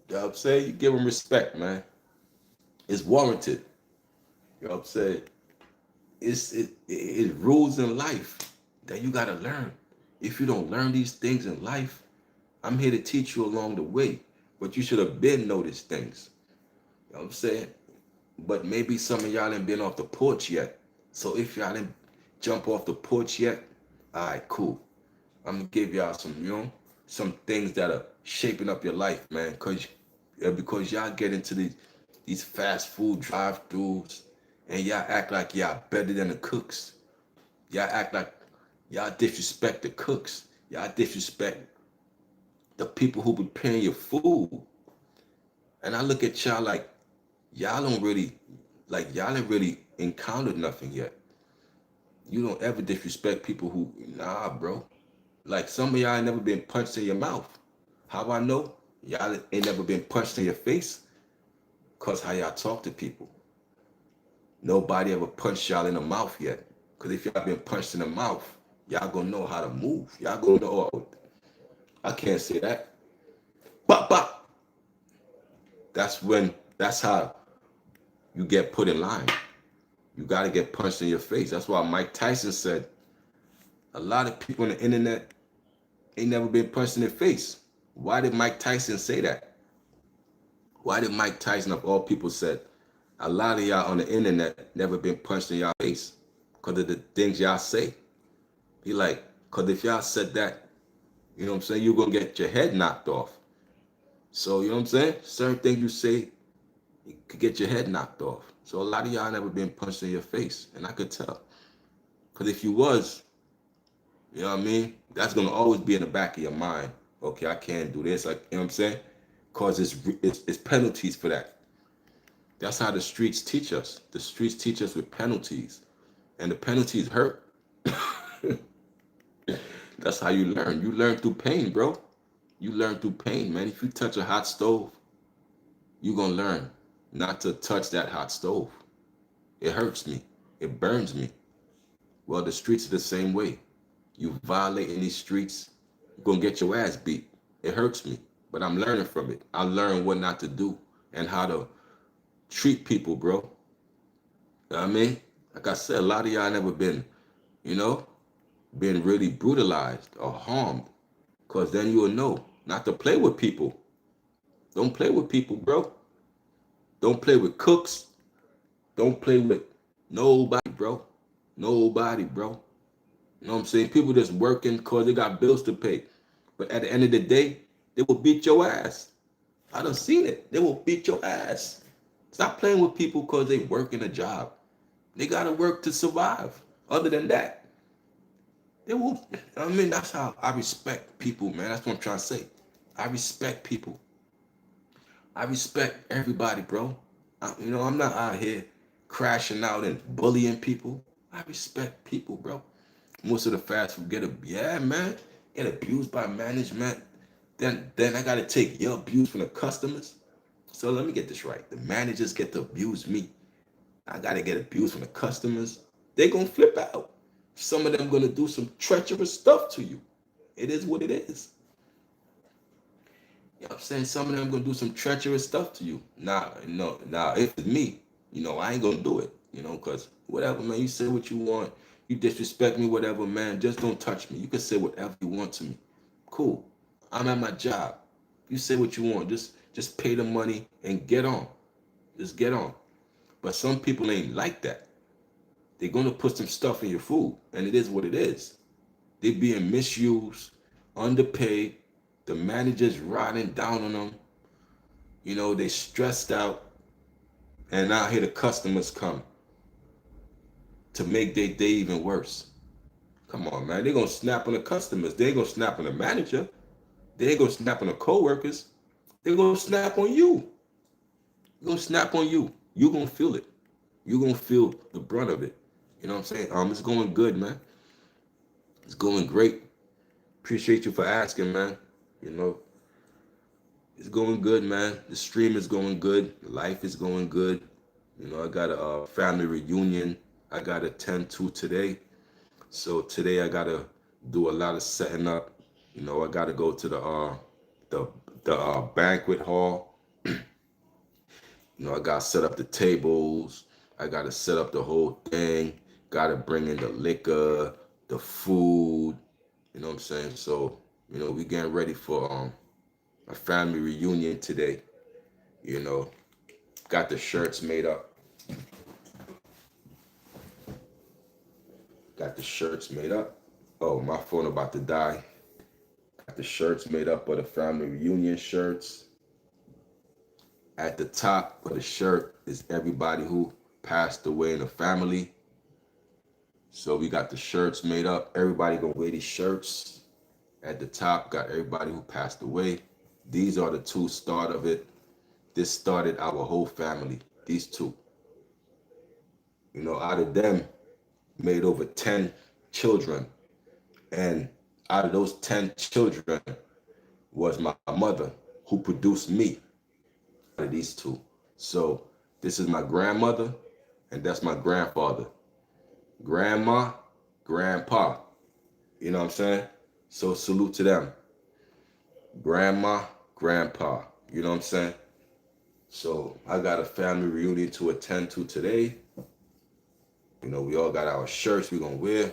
know what I'm saying? You give them respect, man. It's warranted. You know what I'm saying? It rules in life that you gotta learn. If you don't learn these things in life, I'm here to teach you along the way. But you should have been noticed things. You know what I'm saying? But maybe some of y'all ain't been off the porch yet. So if y'all didn't jump off the porch yet, all right, cool. I'm gonna give y'all some, some things that are shaping up your life, man. Because y'all get into these fast food drive-throughs, and y'all act like y'all better than the cooks. Y'all act like y'all disrespect the cooks. Y'all disrespect the people who preparing your food. And I look at y'all like y'all don't really, like y'all ain't really encountered nothing yet. You don't ever disrespect people who, nah, bro. Like some of y'all ain't never been punched in your mouth. How I know? Y'all ain't never been punched in your face because how y'all talk to people. Nobody ever punched y'all in the mouth yet. Because if y'all been punched in the mouth, y'all gonna know how to move. Y'all gonna know, oh, I can't say that. Bop, bop. That's how you get put in line. You gotta get punched in your face. That's why Mike Tyson said a lot of people on the internet ain't never been punched in the face. Why did Mike Tyson say that? Why did Mike Tyson of all people said a lot of y'all on the internet never been punched in y'all face? Because of the things y'all say. He like, because if y'all said that, you know what I'm saying, you're gonna get your head knocked off. So you know what I'm saying? Certain things you say, you could get your head knocked off. So a lot of y'all never been punched in your face. And I could tell. Because if you was, you know what I mean? That's gonna always be in the back of your mind. Okay, I can't do this. Like, you know what I'm saying? Cause it's penalties for that. That's how the streets teach us. The streets teach us with penalties, and the penalties hurt. That's how you learn. You learn through pain, bro. You learn through pain, man. If you touch a hot stove, you gonna learn not to touch that hot stove. It hurts me. It burns me. Well, the streets are the same way. You violate in these streets, you're gonna get your ass beat. It hurts me, but I'm learning from it. I learn what not to do and how to treat people, bro. You know what I mean? Like I said, a lot of y'all never been, you know, been really brutalized or harmed. Cause then you will know not to play with people. Don't play with people, bro. Don't play with cooks. Don't play with nobody, bro. Nobody, bro. You know what I'm saying? People just working cause they got bills to pay. But at the end of the day, they will beat your ass. I done seen it. They will beat your ass. Stop playing with people cause they work in a job. They gotta work to survive. Other than that, they will. I mean, that's how I respect people, man. That's what I'm trying to say. I respect people. I respect everybody, bro. I'm not out here crashing out and bullying people. I respect people, bro. Most of the fast food yeah, man, get abused by management. Then I gotta take your abuse from the customers. So let me get this right. The managers get to abuse me. I gotta get abused from the customers. They gonna flip out. Some of them gonna do some treacherous stuff to you. It is what it is. You know what I'm saying? Some of them gonna do some treacherous stuff to you. Nah, no, nah, if it's me, I ain't gonna do it. Cause whatever, man, you say what you want, you disrespect me, whatever, man, just don't touch me. You can say whatever you want to me. Cool. I'm at my job. You say what you want. Just pay the money and get on. Just get on. But some people ain't like that. They're gonna put some stuff in your food, and it is what it is. They being misused, underpaid. The managers riding down on them. They stressed out, and now here the customers come to make their day even worse. Come on, man. They gonna snap on the customers. They ain't gonna snap on the manager. They ain't gonna snap on the coworkers. They gonna snap on you. They gonna snap on you. You gonna feel it. You gonna feel the brunt of it. You know what I'm saying? It's going good, man. It's going great. Appreciate you for asking, man. You know, it's going good, man. The stream is going good. Life is going good. I got a family reunion. I got to attend to today. So today I gotta do a lot of setting up. I gotta go to the the banquet hall. I gotta set up the tables. I gotta set up the whole thing. Gotta bring in the liquor, the food. You know what I'm saying? So we getting ready for a family reunion today. You know, got the shirts made up. Got the shirts made up. Oh, my phone about to die. Got the shirts made up of the family reunion shirts. At the top of the shirt is everybody who passed away in the family. So we got the shirts made up. Everybody gonna wear these shirts. At the top, got everybody who passed away. These are the two start of it. This started our whole family. These two. Out of them, made over 10 children. And out of those 10 children was my mother who produced me out of these two. So this is my grandmother and that's my grandfather. Grandma, grandpa. You know what I'm saying? So salute to them. Grandma, grandpa. You know what I'm saying? So I got a family reunion to attend to today. We all got our shirts we gonna wear.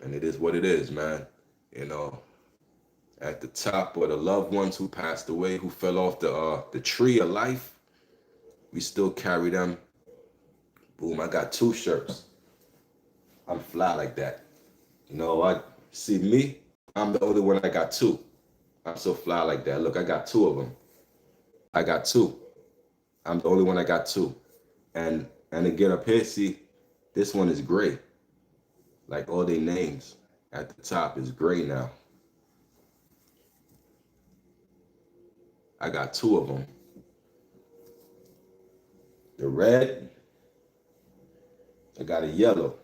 And it is what it is, man. You know, at the top are the loved ones who passed away, who fell off the tree of life. We still carry them. Boom, I got two shirts. I'm fly like that. I see me, I'm the only one that got two. I'm so fly like that. Look, I got two of them. I got two. I'm the only one that got two. And again up here, see, this one is gray. Like all their names at the top is gray now. I got two of them. The red, I got a yellow.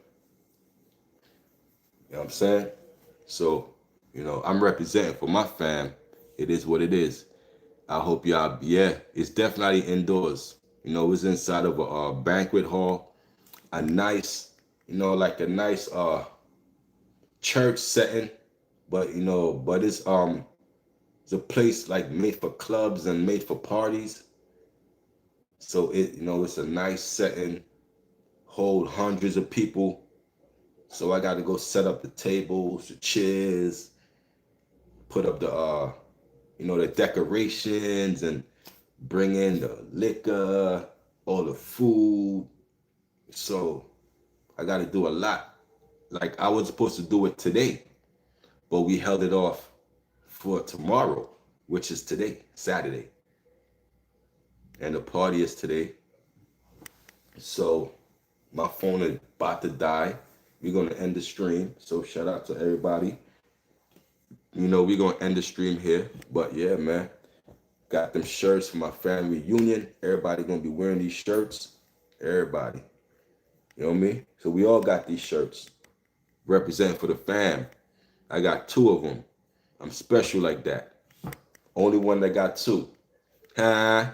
You know what I'm saying? So, I'm representing for my fam. It is what it is. I hope y'all, yeah, it's definitely indoors. It's inside of a banquet hall, a nice, like a nice church setting, but it's a place like made for clubs and made for parties. So it's a nice setting, hold hundreds of people. So I got to go set up the tables, the chairs, put up the decorations and bring in the liquor, all the food. So I got to do a lot. Like I was supposed to do it today, but we held it off for tomorrow, which is today, Saturday. And the party is today. So my phone is about to die. We're going to end the stream. So shout out to everybody. We're going to end the stream here. But yeah, man. Got them shirts for my family reunion. Everybody going to be wearing these shirts. Everybody. You know what I mean? So we all got these shirts. Representing for the fam. I got two of them. I'm special like that. Only one that got two. Huh?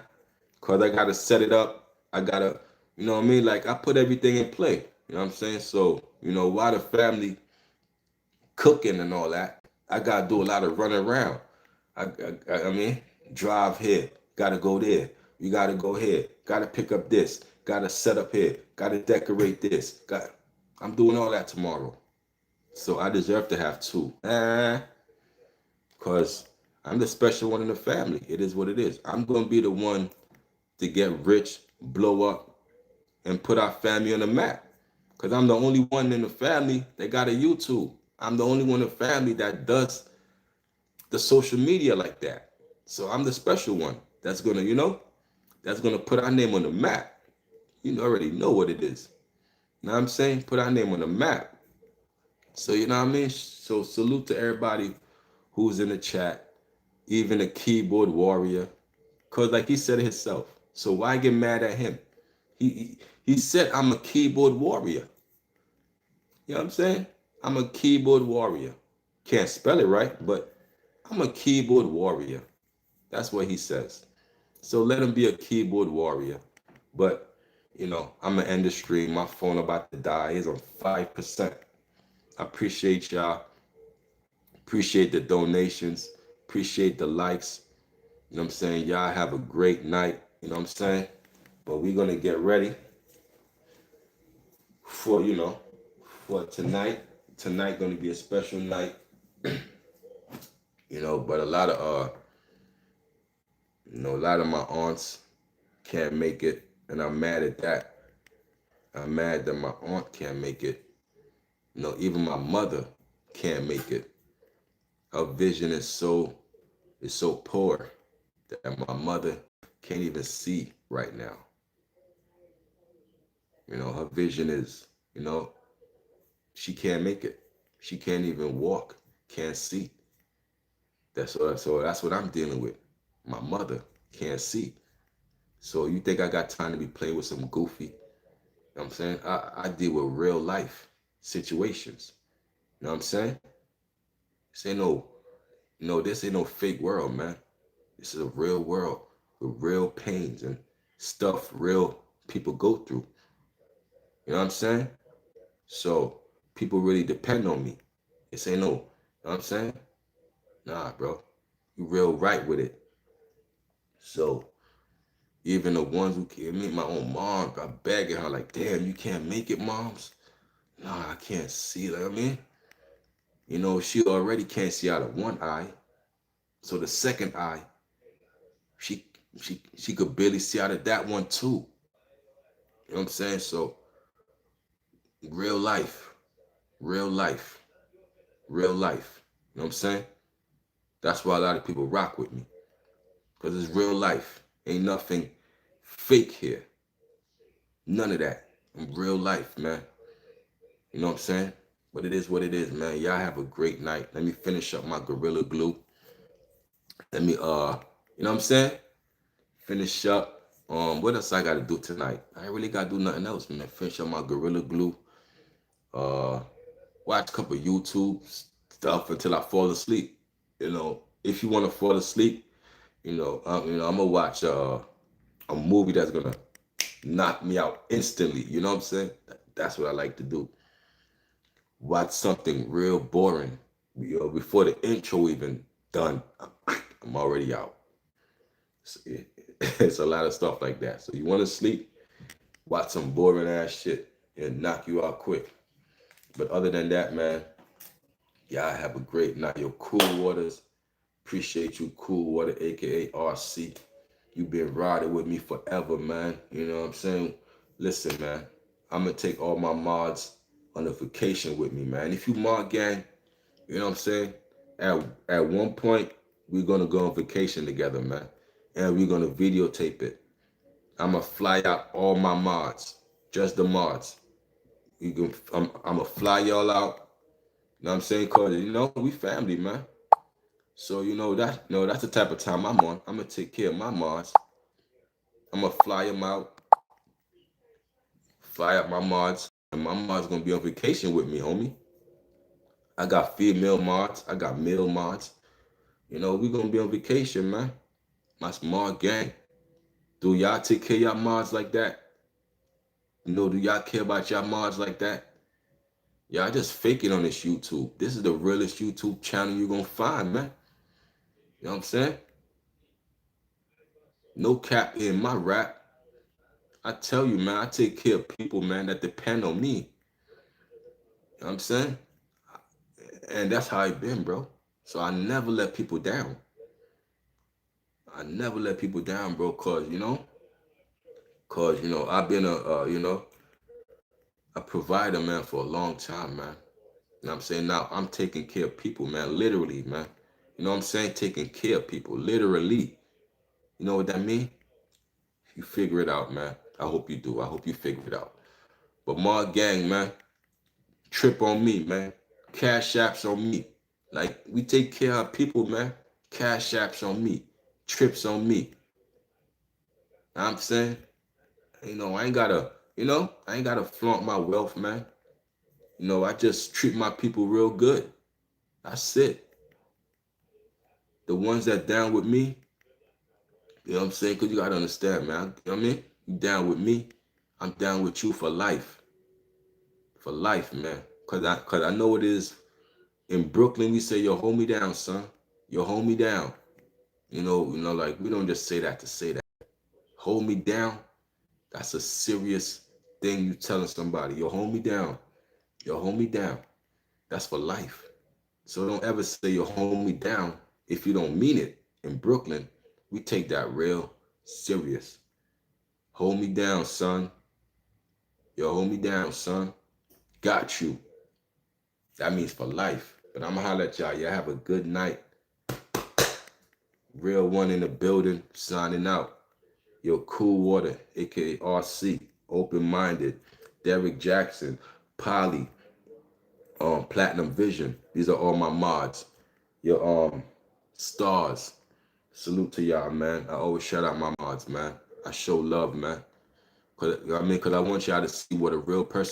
Because I got to set it up. I got to, you know what I mean? Like I put everything in play. You know what I'm saying? So, while the family cooking and all that, I got to do a lot of running around. I mean, drive here. Got to go there. You got to go here. Got to pick up this. Got to set up here. Got to decorate this. I'm doing all that tomorrow. So I deserve to have two. Because I'm the special one in the family. It is what it is. I'm going to be the one to get rich, blow up, and put our family on the map. Because I'm the only one in the family that got a YouTube. I'm the only one in the family that does the social media like that. So I'm the special one that's going to, that's going to put our name on the map. You already know what it is. You know what I'm saying? Put our name on the map. So, you know what I mean? So salute to everybody who's in the chat, even the keyboard warrior. Because like he said it himself. So why get mad at him? He said, I'm a keyboard warrior. You know what I'm saying? I'm a keyboard warrior. Can't spell it right, but I'm a keyboard warrior. That's what he says. So let him be a keyboard warrior. But, I'm gonna end the stream. My phone about to die. It's on 5%. I appreciate y'all. Appreciate the donations. Appreciate the likes. You know what I'm saying? Y'all have a great night. You know what I'm saying? But we're gonna get ready for, for tonight. Tonight gonna be a special night. But a lot of my aunts can't make it, and I'm mad at that. I'm mad that my aunt can't make it. Even my mother can't make it. Her vision is so poor that my mother can't even see right now. Her vision is, she can't make it. She can't even walk, can't see. So that's what I'm dealing with. My mother can't see. So you think I got time to be playing with some goofy? You know what I'm saying? I deal with real life situations. You know what I'm saying? This ain't no, this ain't no fake world, man. This is a real world with real pains and stuff real people go through. You know what I'm saying? So people really depend on me. This ain't no, you know what I'm saying? Nah, bro. You real right with it. So even the ones who can't make my own mom, I begging her like, damn, you can't make it, moms? Nah, I can't see. Like, I mean, she already can't see out of one eye. So the second eye, she she could barely see out of that one too. You know what I'm saying? So real life, real life, real life. You know what I'm saying? That's why a lot of people rock with me. Because it's real life. Ain't nothing fake here. None of that. Real life, man. You know what I'm saying? But it is what it is, man. Y'all have a great night. Let me finish up my Gorilla Glue. Let me you know what I'm saying? Finish up. What else I gotta do tonight? I ain't really gotta do nothing else, man. Finish up my Gorilla Glue. Uh Watch a couple YouTube stuff until I fall asleep. If you wanna fall asleep, I'm gonna watch a movie that's gonna knock me out instantly. You know what I'm saying? That's what I like to do. Watch something real boring. Before the intro even done, I'm already out. It's a lot of stuff like that. So you want to sleep, watch some boring ass shit and knock you out quick. But other than that, man, y'all have a great night. Yo, Cool Waters, appreciate you, Cool Water, aka RC. You been riding with me forever, man. You know what I'm saying? Listen, man, I'm gonna take all my mods on a vacation with me, man. If you mod gang, you know what I'm saying? At one point, we're gonna go on vacation together, man. And we're gonna videotape it. I'ma fly out all my mods. Just the mods. I'ma fly y'all out. You know what I'm saying? Cause we family, man. So that's the type of time I'm on. I'm gonna take care of my mods. I'm gonna fly them out, fly out my mods, and my mods gonna be on vacation with me, homie. I got female mods, I got male mods. We gonna be on vacation, man. My small gang. Do y'all take care of y'all mods like that? Do y'all care about y'all mods like that? Y'all just faking on this YouTube. This is the realest YouTube channel you're gonna find, man. You know what I'm saying? No cap in my rap. I tell you, man, I take care of people, man, that depend on me. You know what I'm saying? And that's how I been, bro. So I never let people down. I never let people down, bro, cause I've been a provider, man, for a long time, man. You know what I'm saying? Now I'm taking care of people, man, literally, man. You know what I'm saying? Taking care of people, literally. You know what that mean? You figure it out, man. I hope you do. I hope you figure it out. But my gang, man, trip on me, man. Cash apps on me. Like, we take care of people, man. Cash apps on me. Trips on me. Know what I'm saying? I ain't gotta flaunt my wealth, man. I just treat my people real good. That's it. The ones that down with me, you know what I'm saying? Because you gotta understand, man. You know what I mean? You down with me, I'm down with you for life. For life, man. Cause I know it is. In Brooklyn, we say, yo, hold me down, son. Yo, hold me down. Like we don't just say that to say that. Hold me down. That's a serious thing you telling somebody. Yo, hold me down. Yo, hold me down. That's for life. So don't ever say you hold me down if you don't mean it. In Brooklyn, we take that real serious. Hold me down, son. Yo, hold me down, son. Got you. That means for life. But I'm gonna holler at y'all. Y'all have a good night. Real one in the building, signing out. Yo, Cool Water, aka RC, Open Minded, Derek Jackson, Polly, Platinum Vision. These are all my mods. Your stars. Salute to y'all, man. I always shout out my mods, man. I show love, man. Cause I want y'all to see what a real person